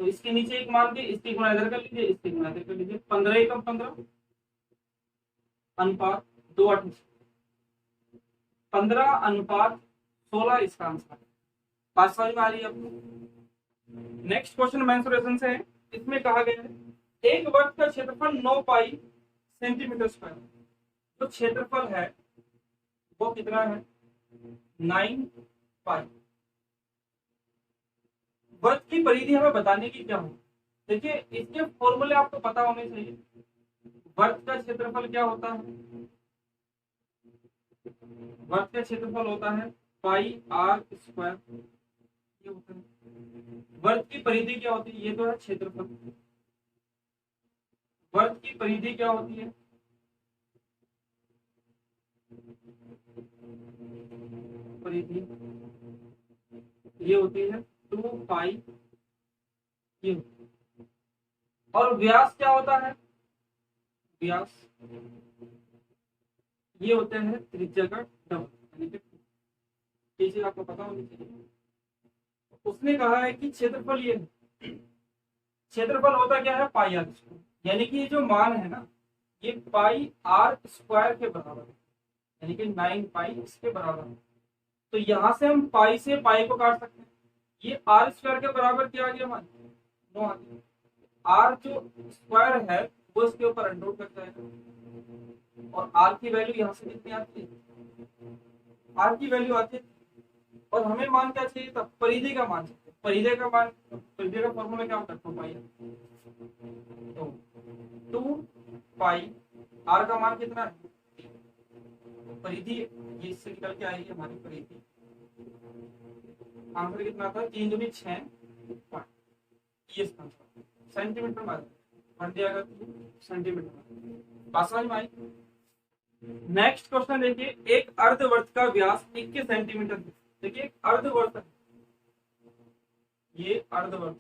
तो इसके नीचे एक मान के इसकी गुणा इधर कर लीजिए, इसकी गुणा इधर कर लीजिए। 15 एकम 15 अनुपात 2/8, 15:16 इसका आंसर है। बात समझ में आ रही है आपको। नेक्स्ट क्वेश्चन मेंसुरेशन से है। इसमें कहा गया है एक वर्ग का क्षेत्रफल 9 पाई सेंटीमीटर स्क्वायर। जो क्षेत्रफल है वो कितना है, 9 पाई। वर्ग की परिधि हमें बताने की क्या हो, देखिए इसके फॉर्मूले आपको पता होने चाहिए। वर्ग का क्षेत्रफल क्या होता है, वर्ग का क्षेत्रफल होता है पाई आर स्क्वायर, ये होता है। वर्ग की परिधि क्या होती है, ये तो है क्षेत्रफल। वर्ग की परिधि क्या होती है, परिधि ये होती है 2 पाई, ये होती है। और व्यास क्या होता है, व्यास ये होते हैं त्रिज्या का डबल, यानी कि ये चीज आपको पता होनी चाहिए। उसने कहा है कि क्षेत्रफल ये है, क्षेत्रफल होता क्या है पाई आर स्क्वायर, यानी कि ये जो मान है ना ये पाई आर स्क्वायर के बराबर है, यानी कि 9 पाई इसके बराबर है। तो यहां से हम पाई से पाई को काट सकते हैं। ये आर स्क्वायर के बराबर क्या आ गया मान, 9 आ गया। आर जो स्क्वायर है वो इसके ऊपर अंडर कर जाएगा, और आर की वैल्यू यहाँ से कितनी आती है, आर की वैल्यू आती है। और हमें मान क्या चाहिए था, परिधि का मान चाहिए। परिधि का मान, परिधि का फॉर्मूला क्या होता है, 2 पाई। तो 2 पाई आर का मान कितना है, परिधि ये इससे निकल के आएगी हमारी परिधि। आंसर कितना था, 3 दूनी 6 ये सेंटीमीटर में बन दिया सेंटीमीटर। बात समझ में आई। नेक्स्ट क्वेश्चन देखिए, एक अर्धवर्त का व्यास 21 सेंटीमीटर। देखिए एक अर्धवर्त है, ये अर्धवर्त,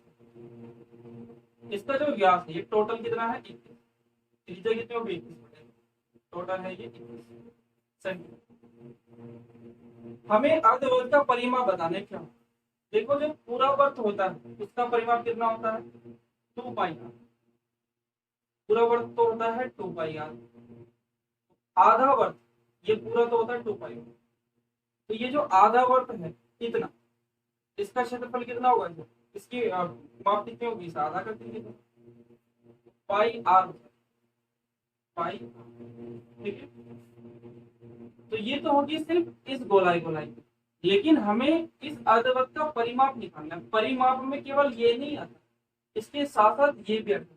इसका जो व्यास है ये टोटल कितना है 21, त्रिज्या कितनी होगी 21, टोटल है ये 21 सेंटीमीटर। हमें अर्धवर्त का परिमाप बताने क्या, देखो जो पूरा वर्त होता है उसका परिमाप कितना होता है 2 पाई आर। पूरा वर्त तो होता है 2 पाई आर। आधा वर्त ये पूरा तो होता है 2 पाई। तो ये जो आधा वर्त है कितना, इसका क्षेत्रफल कितना होगा, इसकी माप कितनी होगी, इसे आधा कर देंगे तो पाई आर, पाई, ठीक है। तो ये तो होगी सिर्फ इस गोलाई गोलाई, लेकिन हमें इस अर्धवृत्त का परिमाप निकालना है। परिमाप में केवल ये नहीं आता, इसके साथ साथ ये भी आता,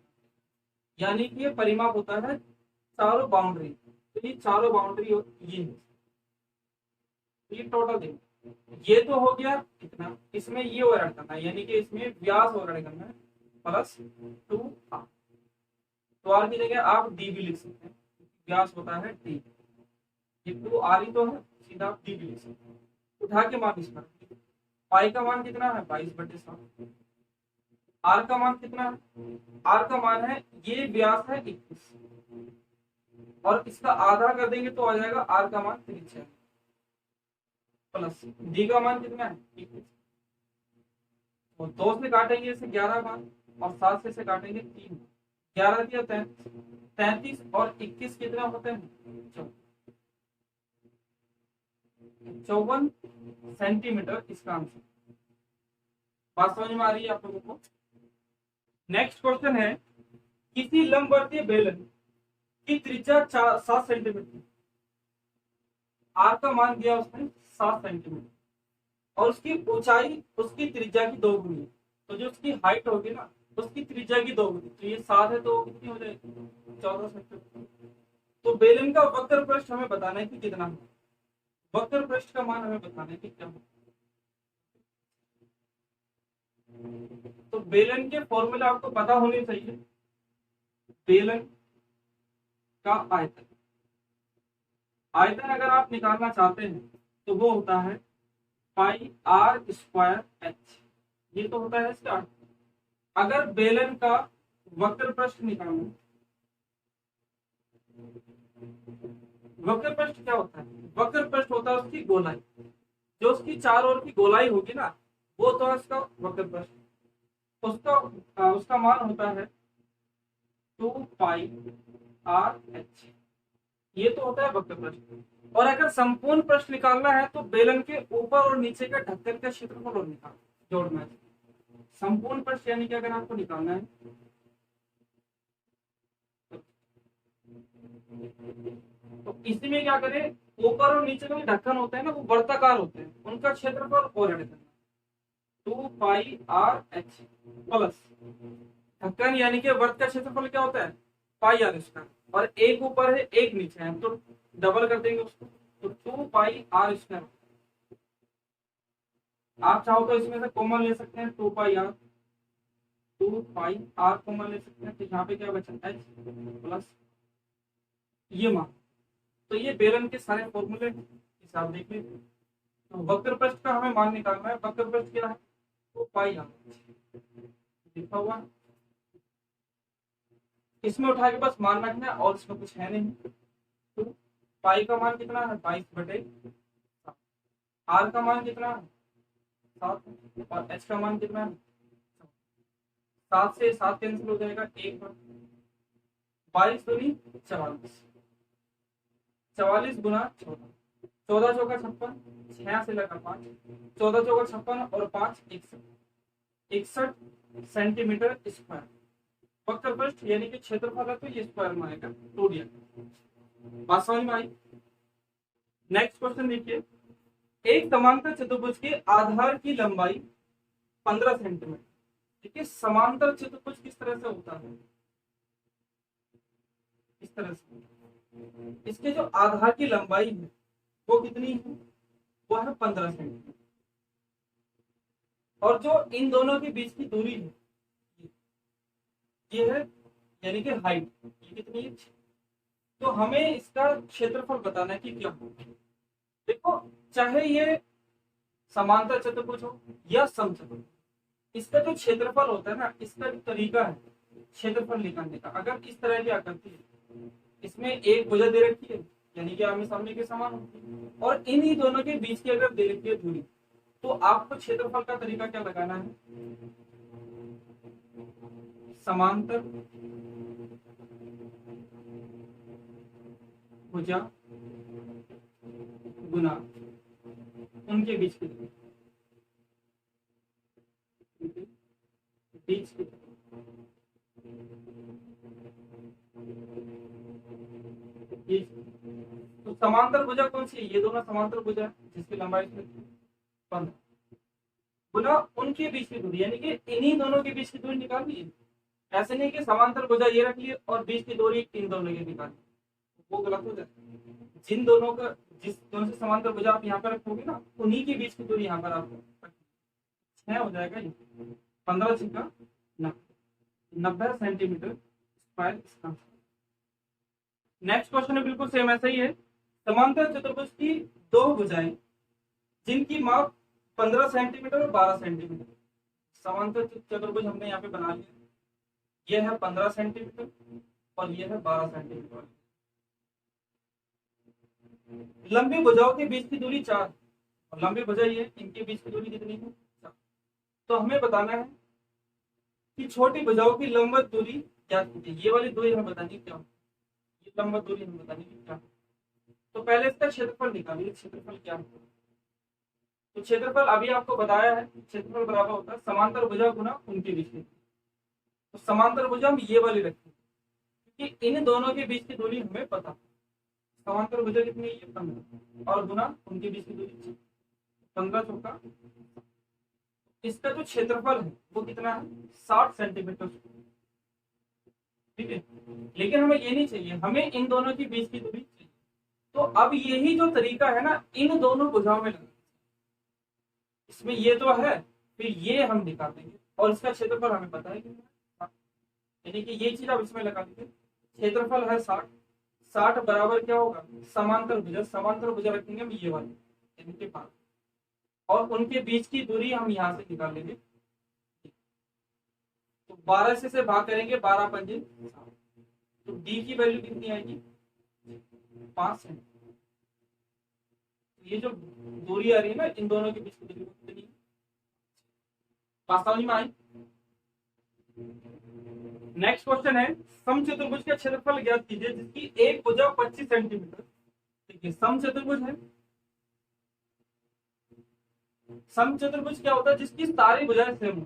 यानी कि ये परिमाप होता है चारों बाउंड्री। तो ये चारों बाउंड्री ये है, तो ये टोटल देखो, ये तो हो गया कितना, इसमें ये और ऐड करना है, यानी कि इसमें व्यास और ऐड करना है प्लस 2r। तो आर की जगह आप डी भी लिख सकते हैं, व्यास होता है डी। ये 2r ही तो है, सीधा आप डी भी लिख सकते हैं। उठा के मान इस पर, पाई का मान कितना है 22/7। आर का मान कितना है, आर का मान है ये व्यास है 21, और इसका आधा कर देंगे तो आ जाएगा आर का मान 3 प्लस डी का मान कितना है 21। तो 2 से काटेंगे इसे 11 बार, और 7 से इसे काटेंगे 3। 11 दिया 33 और 21 कितना होते हैं 54 सेंटीमीटर इसका आंसर। बात समझ में आ रही है आप लोगों को। नेक्स्ट क्वेश्चन है, किसी लंबवर्तीय बेलन की त्रिज्या 7 सेंटीमीटर, आर का मान दिया उसने 7 सेंटीमीटर, और उसकी ऊंचाई उसकी त्रिज्या की 2 गुनी। तो जो उसकी हाइट होगी ना उसकी त्रिज्या की 2 गुनी, तो ये 7 है तो कितनी हो जाएगी 14 सेंटीमीटर। तो बेलन का वक्र पृष्ठ हमें बताना है कि कितना है, वक्र पृष्ठ का मान हमें बताना है कि क्या है। तो बेलन के फॉर्मूले आपको पता होने चाहिए। बेलन का आयतन, आयतन अगर आप निकालना चाहते हैं तो वो होता है पाई आर स्क्वायर एच, ये तो होता है इसका। अगर बेलन का वक्र पृष्ठ निकालना, वक्र पृष्ठ क्या होता है? वक्र पृष्ठ होता है उसकी गोलाई, जो उसकी चार ओर की गोलाई होगी ना, वो तो है उसका वक्र पृष्ठ। उसका मान होता है 2πr/h। ये तो होता है वक्र पृष्ठ। और अगर संपूर्ण पृष्ठ निकालना है तो बेलन के ऊपर और नीचे का ढक्कन का क्षेत्रफल और निकाल जोड़ना है। संपूर्ण पृष्ठ यानी कि अगर आपको निकालना है तो इसमें क्या करें, ऊपर और नीचे का जो ढक्कन होते हैं ना, वो वर्ताकार होते हैं, उनका क्षेत्रफल और ऐड करना। 2πr/h प्लस ढक्कन यानी कि वर्त का क्षेत्रफल क्या होता है, πr²। और एक ऊपर है एक नीचे है, तो डबल कर देंगे उसको, तो 2πr²। आप चाहो तो इसमें से कॉमन ले सकते हैं, 2πr कॉमन ले सकते हैं, तो यहाँ पे क्या बचा h प्लस ये मान। तो ये बेलन के सारे फॉर्मूले हिसाब देख लीजिए। तो वक्र पृष्ठ का हमें मान निकालना है। वक्र पृष्ठ क्या है, 2πr लिखा हुआ, इसमें उठा के बस मान रखना है और इसमें कुछ है नहीं। तो पाई का मान कितना है, 22/7। आर का मान कितना है, 7। और एच का मान कितना है, 7 से 7 कैंसिल हो जाएगा, 1 22 दूनी 44, 44 गुना 14, 14 चौका 56, 6 से लगा 5, 14 चौका 56 और 5 61 सेंटीमीटर स्क्वायर। वक्र पृष्ठ यानी कि क्षेत्रफल है तो ये स्क्वायर में आएगा, टू दिया। बात समझ में आई? नेक्स्ट क्वेश्चन देखिए, एक समांतर चतुर्भुज के आधार की लंबाई 15 सेंटीमीटर। देखिए समांतर चतुर्भुज किस तरह से होता है, इस तरह से। इसके जो आधार की लंबाई है वो कितनी है, वो है 15 सेंटीमीटर। और जो इन दोनों के बीच की दूरी है ये है यानी कि हाइट, ये कितनी है। तो हमें इसका क्षेत्रफल बताना है कि क्या होगा। देखो चाहे ये समांतर चतुर्भुज हो या समचतुर्भुज, इसका जो क्षेत्रफल होता है ना, इसका जो तरीका है क्षेत्रफल निकालने का, अगर इस तरह की आकृति है, इसमें एक भुजा दे रखी है यानी कि आमने सामने के समान होती है, और इन्हीं दोनों के बीच की अगर दे रखी है दूरी, तो आपको क्षेत्रफल का तरीका क्या लगाना है, समांतर भुजा गुना उनके बीच की दूरी, बीच की। तो समांतर भुजा कौन सी है, ये दोनों समांतर भुजा जिसकी लंबाई 15 गुना उनके बीच की दूरी, यानी कि इन्हीं दोनों के बीच की दूरी निकालनी है। ऐसे नहीं कि समांतर भुजा ये रख लिए और बीच की दूरी इन दोनों की निकालनी, वो गलत हो जाए। जिन दोनों का, जिस दोनों से समांतर भुजा आप यहाँ पर रखोगे ना, उन्हीं की बीच की दूरी यहाँ पर आपको 6 हो जाएगा। ये 15 छिका 90 सेंटीमीटर स्क्वायर इसका। नेक्स्ट क्वेश्चन है बिल्कुल सेम ऐसा ही है। समांतर चतुर्भुज की दो भुजाएं जिनकी माप 15 सेंटीमीटर और 12 सेंटीमीटर। समांतर चतुर्भुज हमने यहाँ पे बना लिया, ये है 15 सेंटीमीटर और ये है 12 सेंटीमीटर। लंबी भुजाओं के बीच की दूरी 4, और लंबी भुजा ये, इनके बीच की दूरी कितनी है 4। तो हमें बताना है कि छोटी भुजाओं की लंबवत दूरी क्या कीजिए। ये वाली दूरी हमें बतानी क्या, ये लंबवत दूरी हमें बतानी क्या। तो पहले इसका क्षेत्रफल निकालिए, क्षेत्रफल क्या है। तो क्षेत्रफल अभी आपको बताया है, क्षेत्रफल बराबर होता है समांतर भुजा गुना उनके बीच की। तो समांतर भुजा हम ये वाली रखेंगे क्योंकि इन दोनों के बीच की दूरी हमें पता। समांतर भुजा कितनी है 15 और गुना उनके बीच की दूरी 15 चौका। इसका जो क्षेत्रफल है वो कितना है 60 सेंटीमीटर। ठीक है, लेकिन हमें ये नहीं चाहिए, हमें इन दोनों के बीच की दूरी चाहिए। तो अब यही जो तरीका है ना, इन दोनों भुजाओं में लगा, इसमें ये तो है, फिर ये हम निकाल देंगे और इसका क्षेत्रफल हमें पता है, यानी कि ये चीज आप इसमें लगा दीजिए। क्षेत्रफल है 60, 60 बराबर क्या होगा समांतर भुजा, समांतर भुजा रखेंगे हम ये वाली यानी कि 5, और उनके बीच की दूरी हम यहाँ से निकाल लेंगे। तो 12 से भाग करेंगे, 12 पंजे, तो डी की वैल्यू कितनी आएगी 5 सेंटीमीटर। ये जो दूरी आ रही है ना इन दोनों के बीच की दूरी कितनी है? बात समझ में आई? नेक्स्ट क्वेश्चन है, समचतुर्भुज का क्षेत्रफल ज्ञात कीजिए जिसकी एक भुजा 25 सेंटीमीटर। ठीक है, समचतुर्भुज है। समचतुर्भुज क्या होता है? जिसकी सारी भुजाएं सेम हो,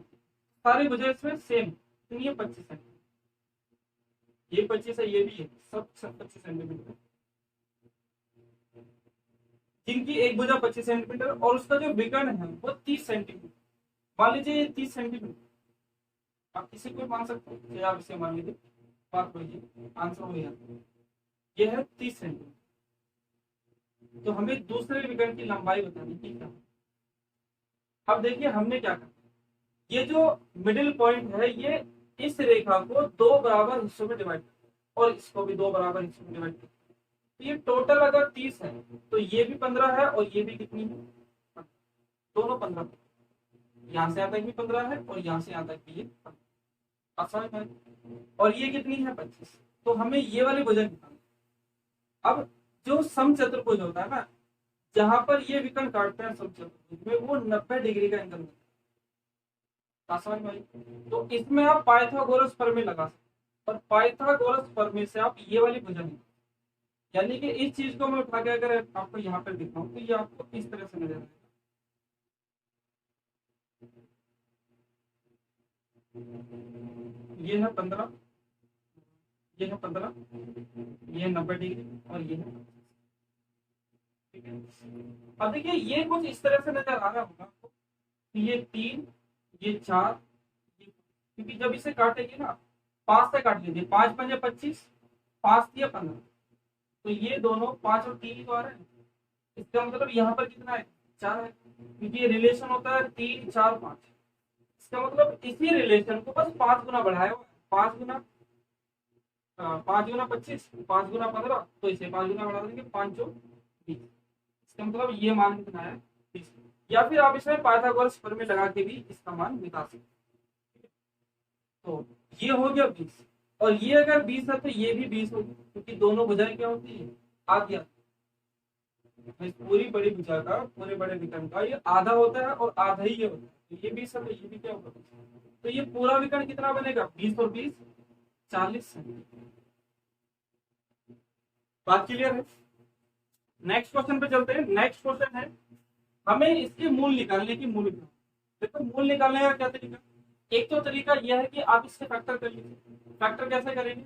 सारी भुजाएं इसमें सेम, तो ये 25 सेंटीमीटर, ये 25 है, ये भी है, सब 25 सेंटीमीटर। जिनकी एक भुजा 25 सेंटीमीटर और उसका जो विकर्ण है वो 30 सेंटीमीटर। मान लीजिए ये 30 सेंटीमीटर, आप किसी को मान सकते हो, आप इसे मान लीजिए, बात करिए, आंसर हो गया। ये है 30 सेंटीमीटर। तो हमें दूसरे विकर्ण की लंबाई बतानी ठीक है। अब देखिए हमने क्या कहा, ये जो मिडिल पॉइंट है ये इस रेखा को दो बराबर हिस्सों में डिवाइड कर और इसको भी दो बराबर हिस्सों में डिवाइड कर। तो ये टोटल अगर 30 है तो ये भी 15 है और ये भी कितनी है, दोनों 15। यहाँ से यहाँ तक भी 15 है और यहाँ से यहाँ तक भी ये 15। आसान है। और ये कितनी है, 25। तो हमें ये वाली भुजा निकालनी। अब जो समचतुर्भुज होता है ना, जहां पर ये विकर्ण काटते हैं समचतुर्भुज में, वो 90 डिग्री का एंगल होता है। समझ में आई? तो इसमें आप पाइथागोरस प्रमेय लगा सकते और पाइथागोरस प्रमेय से आप ये वाली भुजा निकाल, यानी कि इस चीज को मैं उठा के अगर आपको यहाँ पर दिखाऊं तो ये आपको इस तरह से नजर आएगा। ये है 15, ये है 15, ये 90 डिग्री और ये है। ठीक है, अब देखिए ये कुछ इस तरह से नजर आ रहा होगा आपको, ये 3, ये 4, ये, क्योंकि जब इसे काटेंगे ना 5 से काट लीजिए, 5 5 25, 5 3 15, तो ये दोनों 5 और 3 ही तो आ रहे हैं। इसका मतलब यहाँ पर कितना है, 4 है, क्योंकि ये रिलेशन होता है 3 4 5। इसका मतलब इसी रिलेशन को बस 5 गुना बढ़ाया हुआ है, 5 गुना 5 गुना 25, 5 गुना 15, तो इसे 5 गुना बढ़ा देंगे, 5 जो 20। इसका मतलब ये मान कितना है, 20। या फिर आप इसमें पाइथागोरस प्रमेय लगा के भी इसका मान निकाल सकते हैं। तो ये हो गया 20, और ये अगर 20 है तो ये भी 20 होगी, क्योंकि दोनों भुजाएं क्या होती है, आधी आधी। पूरी बड़ी भुजा का, पूरे बड़े विकर्ण का ये आधा होता है और आधा ही ये होता है। तो ये 20 है तो ये भी क्या होगा, तो ये पूरा विकर्ण कितना बनेगा, 20 और 20 40 सेंटीमीटर। बात क्लियर है? नेक्स्ट क्वेश्चन पे चलते हैं। नेक्स्ट क्वेश्चन है, हमें इसके मूल निकालने की मूल। देखो मूल निकालने का क्या तरीका, एक तो तरीका यह है कि आप इससे फैक्टर कर लीजिए। फैक्टर कैसे करेंगे,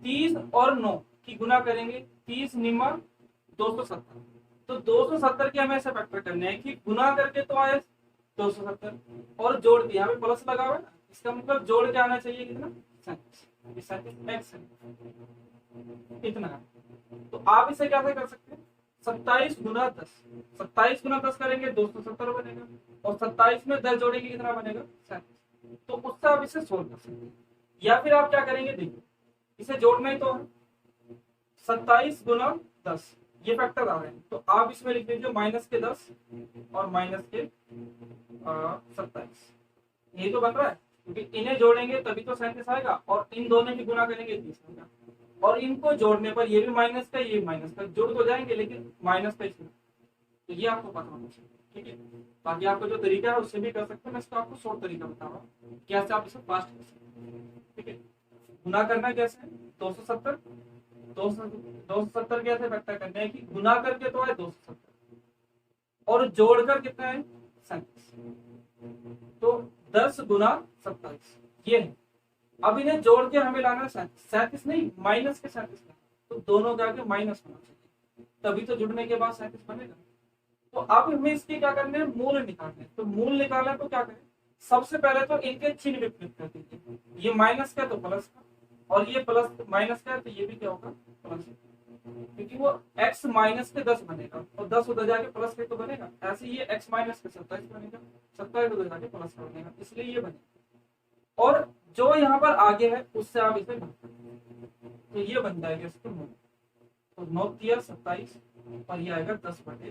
30 और 9 की गुना करेंगे, 30 निमा 270। तो 270 के हमें ऐसे फैक्टर करने हैं कि गुना करके तो आए 270 और जोड़ के यहाँ पे प्लस लगा हुआ है ना, इसका मतलब जोड़ के आना चाहिए कितना, 37 इतना। तो आप इसे कैसे कर सकते हैं, 27 गुना 10, 27 गुना 10 करेंगे 270 बनेगा, और 27 में 10 जोड़ेंगे कितना बनेगा, 37। तो उससे आप इसे सोल्व कर सकते हैं। या फिर आप क्या करेंगे, देखिए इसे जोड़ना ही तो है, 27 गुना 10 ये फैक्टर आ रहे हैं, तो आप इसमें लिख लीजिए माइनस के 10 और माइनस के 27। ये तो बन रहा है, क्योंकि इन्हें जोड़ेंगे तभी तो 37 आएगा, और इन दोनों की गुना करेंगे 30 आएगा, और इनको जोड़ने पर ये भी माइनस का ये माइनस का जुड़ तो जाएंगे, लेकिन माइनस का इसमें। तो ये आपको पता होना चाहिए। ठीक है, बाकी आपको जो तरीका है उससे भी कर सकते हैं, मैं इसका आपको शॉर्ट तरीका बता रहा हूँ कैसे आप इसे फास्ट कर सकते हैं। ठीक है, गुना करना कैसे, 270 270 कैसे फैक्टर करना है कि गुना करके तो है 270 और जोड़कर कितना है 37, तो 10 गुना 27 ये है। अब इन्हें जोड़ के हमें लाना है 37 नहीं, माइनस के 37, तो दोनों के आगे माइनस होना चाहिए, तभी तो जुड़ने के बाद 37 बनेगा। तो अब हमें इसके क्या करने हैं, मूल निकालने हैं। तो मूल निकालना तो क्या करें, सबसे पहले तो इनके चिन्ह विपरीत कर दीजिए, ये माइनस का तो प्लस का, और ये प्लस माइनस का है तो ये भी क्या होगा, प्लस, क्योंकि वो x माइनस के 10 बनेगा और 10 उधर जाके प्लस के तो बनेगा, ऐसे ये x माइनस के 27 बनेगा, 27 उधर जाके प्लस का बनेगा, इसलिए ये बनेगा। और जो यहाँ पर आगे है उससे आप इसे तो ये बन जाएगा इसके मूल, तो 9 तिया 27 और ये आएगा 10 बटे,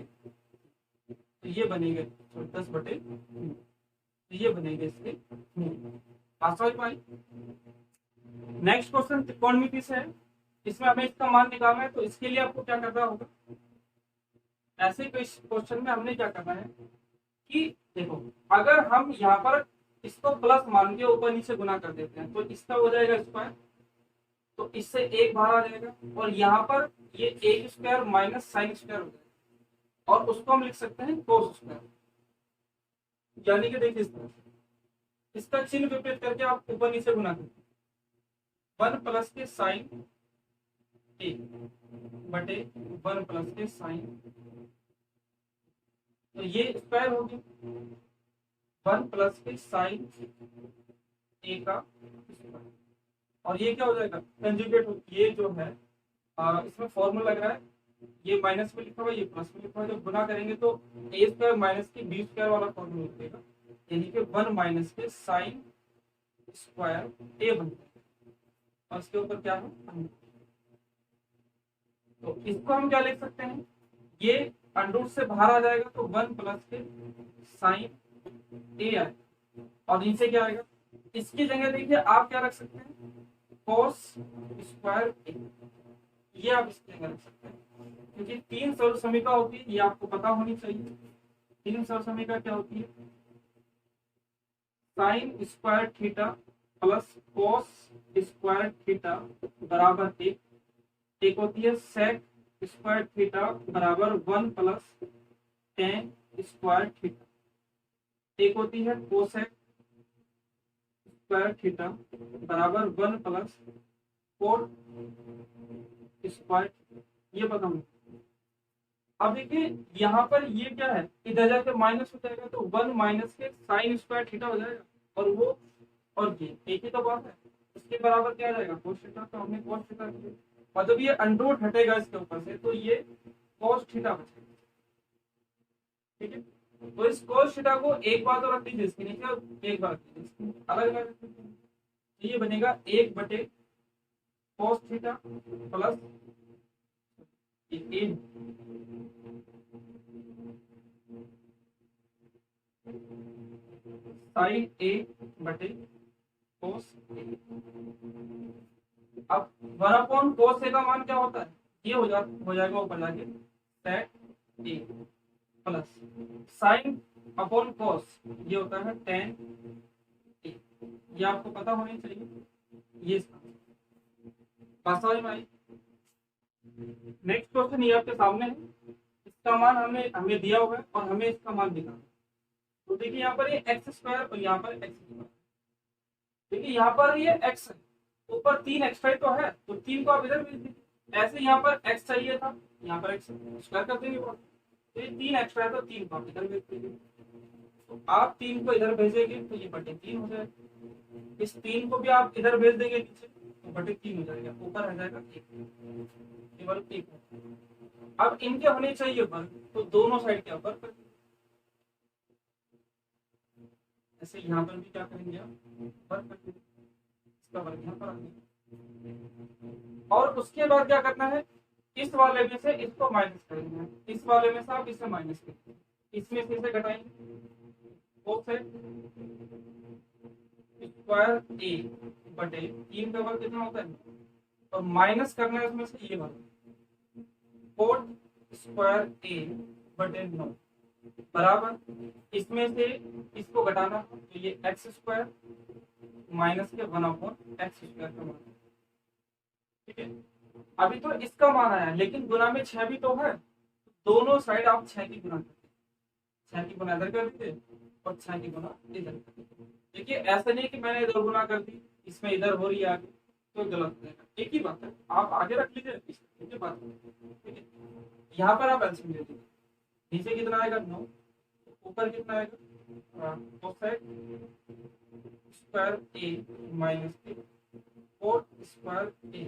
तो ये बनेगा 10 बटे, तो ये बनेगा इसके मूल। आसान पाई। नेक्स्ट क्वेश्चन त्रिकोणमिति से है, इसमें हमें इसका मान निकालना है, तो इसके लिए आपको क्या करना होगा, ऐसे क्वेश्चन में हमने क्या करना है कि देखो, अगर हम यहाँ पर इसको प्लस मान के ऊपर नीचे गुना कर देते हैं तो इसका हो जाएगा स्क्वायर, तो इससे एक बाहर आ जाएगा, और यहाँ पर ये एक स्क्वायर माइनस साइन स्क्वायर हो जाएगा, और उसको हम लिख सकते हैं कोस स्क्वायर। यानी कि देखिए, इसका चिन्ह विपरीत करके आप ऊपर नीचे गुना करते 1 प्लस के साइन ए बटे 1 प्लस के साइन, तो ये स्क्वायर हो गया 1 प्लस के साइन ए का स्क्वायर, और ये क्या हो जाएगा कंजुगेट। ये जो है इसमें फॉर्मूला लग रहा है, ये माइनस में लिखा हुआ ये प्लस में लिखा हुआ, जब गुना करेंगे तो ए स्क्वायर माइनस की बी स्क्वायर वाला फॉर्मूला लिखेगा, यानी कि 1 माइनस के साइन स्क्वायर ए बन जाएगा, और इसके ऊपर क्या है, तो इसको हम क्या लिख सकते हैं, ये अंडरूट से बाहर आ जाएगा तो 1 प्लस के साइन ए आएगा, और नीचे क्या आएगा, इसकी जगह देखिए आप क्या रख सकते हैं, कोस स्क्वायर ए, ये आप इसकी जगह रख सकते हैं, क्योंकि 3 सरल समीकरण होती है, ये आपको पता होनी चाहिए। 3 सरल समीकरण क्या होती है, sine square theta plus cos square theta बराबर एक होती है सेक स्क्वायर थीटा बराबर 1 प्लस टेन स्क्वायर थीटा, एक होती है कोसेक स्क्वायर थीटा बराबर 1 प्लस कोट स्क्वायर, ये पता नहीं। अब देखिए यहाँ पर ये क्या है, इधर जाके माइनस हो जाएगा तो 1 माइनस के साइन स्क्वायर थीटा हो जाएगा, और वो और ये एक ही तो बात है, इसके बराबर क्या आ जाएगा कोस थीटा, तो हमने कोस थीटा किया, और जब ये अंडरूट हटेगा इसके ऊपर से तो ये कोस थीटा बचेगा। ठीक है, तो इस कोस थीटा को एक बार तो रख दीजिए इसके नीचे, एक बार रख दीजिए अलग अलग, तो ये बनेगा 1 बटे कोस थीटा प्लस ए साइन ए बटे कोस ए। अब 1 कोस ए का मान क्या होता है, ये हो जाएगा ऊपर जाके सेक ए प्लस साइन अपॉन कोस, ये होता है टेन ए, ये आपको पता होनी चाहिए। ये बात समझ में आई। नेक्स्ट क्वेश्चन ये आपके सामने है, इसका मान हमें दिया हुआ है और हमें इसका मान दिखाना। तो देखिए यहाँ पर ये एक्स स्क्वायर और यहाँ पर एक्स स्क्वायर, देखिए यहाँ पर ये एक्स है, ऊपर 3 एक्स्ट्रा तो है, तो 3 को आप इधर भेज दीजिए। ऐसे यहाँ पर एक्स चाहिए था, यहाँ पर एक्स स्क्वायर कर देंगे, तो ये 3 एक्स्ट्रा है तो 3 को आप इधर भेज दीजिए। तो आप 3 को इधर भेजेंगे तो ये बटे 3 हो जाएगा, इस 3 को भी आप इधर भेज देंगे नीचे तो बटे 3 हो जाएगा, ऊपर आ जाएगा 1, केवल 1। अब इनके होने चाहिए वर्ग, तो दोनों साइड के वर्ग कर, ऐसे यहाँ पर भी क्या करेंगे आप वर्ग कर देंगे, इसका वर्ग यहाँ पर आ गया। और उसके बाद क्या करना है, इस वाले में से इसको माइनस करेंगे, इस वाले में से आप इसे माइनस करेंगे, इसमें से इसे घटाएंगे, स्क्वायर ए बटे 3 का वर्ग कितना होता है, और माइनस करना है उसमें से ये वर्ग, कोट स्क्वायर ए बटे 9 बराबर, इसमें से इसको घटाना तो ये एक्स स्क्वायर माइनस के 1/x स्क्वायर का मान। ठीक है, अभी तो इसका मान आया, लेकिन गुना में 6 भी तो है, दोनों साइड आप 6 की गुना करते, 6 की गुना इधर कर दीजिए और 6 की गुना इधर कर दीजिए। देखिए ऐसा नहीं कि मैंने इधर गुना कर दी, इसमें इधर हो रही है आगे, तो गलत है, एक ही बात है, आप आगे रख लीजिए, एक ही बात है। ठीक है, यहाँ पर आप एलसीएम ले लीजिए, नीचे कितना आएगा 9, ऊपर कितना आएगा कोसेक स्क्वायर ए माइनस के कोट स्क्वायर ए,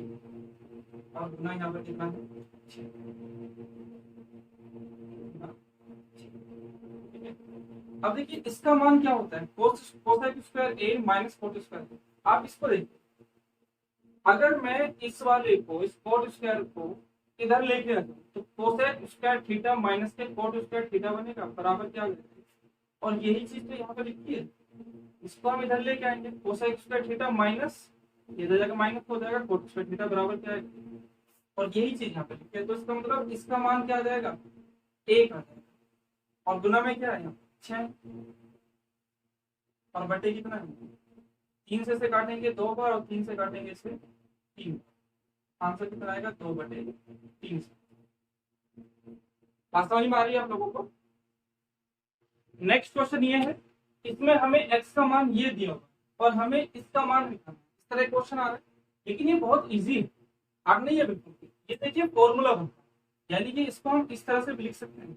और गुना यहाँ पर कितना है 6। ठीक है, अब देखिए इसका मान क्या होता है, कोसेक स्क्वायर ए माइनस कोट स्क्वायर। आप इसको देखिए, अगर मैं इस वाले को, इस कोट स्क्वायर को इधर लेके आता हूँ तो कोसेक स्क्वायर थीटा माइनस के कोट स्क्वायर थीटा बनेगा, बराबर क्या होगा, और यही चीज तो यहाँ पर लिखी है, इसको हम इधर लेके आएंगे, कोसेक स्क्वायर थीटा माइनस इधर जाकर माइनस हो जाएगा, कोट स्क्वायर थीटा बराबर क्या आएगा, और यही चीज यहाँ पे लिखी है। तो इसका मतलब इसका मान क्या आ जाएगा, 1 आ जाएगा, और गुना में क्या है 6, और बटे कितना है 3 से काटेंगे 2 बार, और 3 से काटेंगे इसे 3। आंसर कितना आएगा 2/3। बात समझ में आ रही है आप लोगों को? नेक्स्ट क्वेश्चन ये है, इसमें हमें x का मान ये दिया होगा और हमें इसका मान निकालना है। इस तरह क्वेश्चन आ रहा है, लेकिन ये बहुत इजी है, हार्ड नहीं है बिल्कुल भी। ये देखिए फॉर्मूला बनता है, यानी कि इसको हम इस तरह से भी लिख सकते हैं,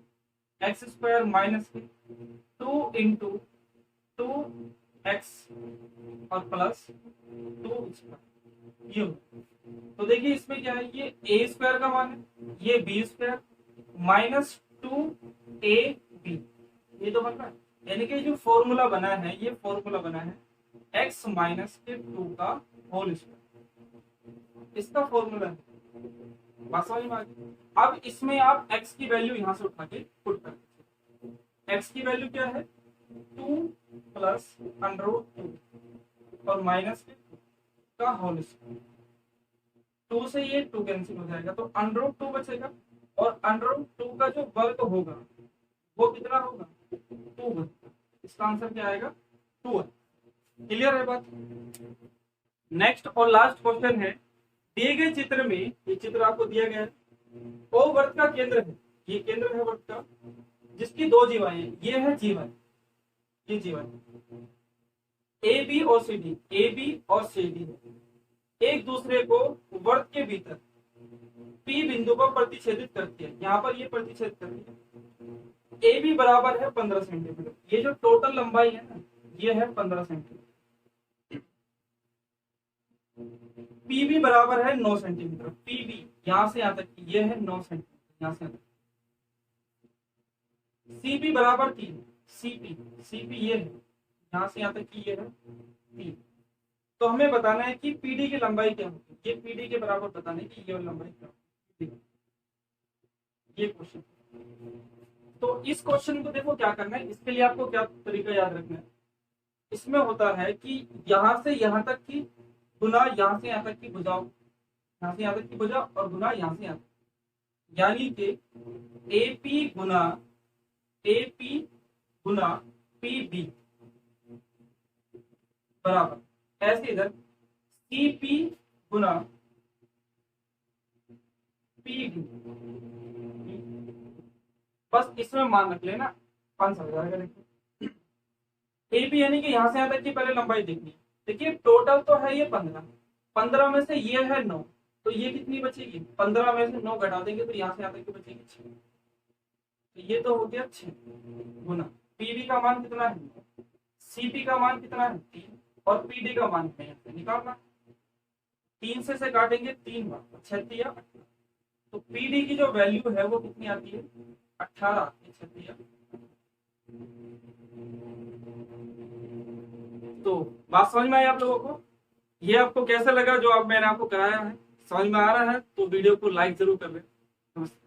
x² माइनस 2 इंटू 2x और प्लस 2 ये। तो देखिए इसमें क्या है, ये a² का मान है, ये b² माइनस 2ab, ये तो बन रहा है। यानी कि जो फॉर्मूला बना है, ये फॉर्मूला बना है x माइनस के 2 का होल स्क्वायर, इसका फॉर्मूला है। बात समझ में आ गई? अब इसमें आप x की वैल्यू यहां से उठा के पुट कर दीजिए। x की वैल्यू क्या है 2 प्लस √2 और माइनस के 2 का होल स्क्वायर। 2 से ये 2 कैंसिल हो जाएगा, तो √2 बचेगा, और √2 का जो वर्ग होगा वो कितना होगा 2। इसका आंसर क्या आएगा 2। क्लियर है बात? नेक्स्ट और लास्ट क्वेश्चन है, दिए गए चित्र में, ये चित्र आपको दिया गया है, ओ वर्त का केंद्र है, ये केंद्र है वर्त का, जिसकी 2 जीवाएं हैं, ये है जीवा, ये जीवा ए बी और सी डी, ए बी और सी डी एक दूसरे को वर्त के भीतर पी बिंदु पर प्रतिच्छेदित करती है। यहाँ पर ये प्रतिच्छेद करती है। ए बी बराबर है 15 सेंटीमीटर, ये जो टोटल लंबाई है ना, ये है 15 सेंटीमीटर। पी बी बराबर है 9 सेंटीमीटर, पी बी यहाँ से यहाँ तक ये है 9 सेंटीमीटर, यहाँ से यहाँ तक। सी बी बराबर 3, सी पी ये है, यहाँ से यहाँ तक की ये है 3। तो हमें बताना है कि पीडी की लंबाई क्या होगी, ये पीडी के बराबर बताना है कि ये लंबाई क्या होगी, ये क्वेश्चन। तो इस क्वेश्चन को देखो क्या करना है, इसके लिए आपको क्या तरीका याद रखना है। इसमें होता है कि यहाँ से यहाँ तक की गुना यहाँ से यहाँ तक की भुजाओ, यहाँ से यहाँ तक की भुजा और गुना यहाँ से यहाँ तक, यानी कि एपी गुना पी बी बराबर, ऐसे इधर सीपी गुना पी डी, बस इसमें मान रख लेना 5 हो जाएगा। देखिए एपी यानी कि यहाँ से यहाँ तक की पहले लंबाई देखनी। देखिए टोटल तो है ये 15 में से ये है 9, तो ये कितनी बचेगी 15 में से 9 घटा देंगे तो यहाँ से यहाँ तक की बचेगी 6, तो ये तो हो गया 6 गुना पीबी का मान कितना है, सीपी का मान कितना है 3, और पीडी का मान है निकालना। 3 से काटेंगे 3 बार, 6 दिया 18, तो पीडी की जो वैल्यू है वो कितनी आती है 18 आती है, 6 दिया। तो बात समझ में आई आप लोगों को? ये आपको कैसा लगा जो अब मैंने आपको कराया है? समझ में आ रहा है तो वीडियो को लाइक जरूर कर दें। नमस्कार।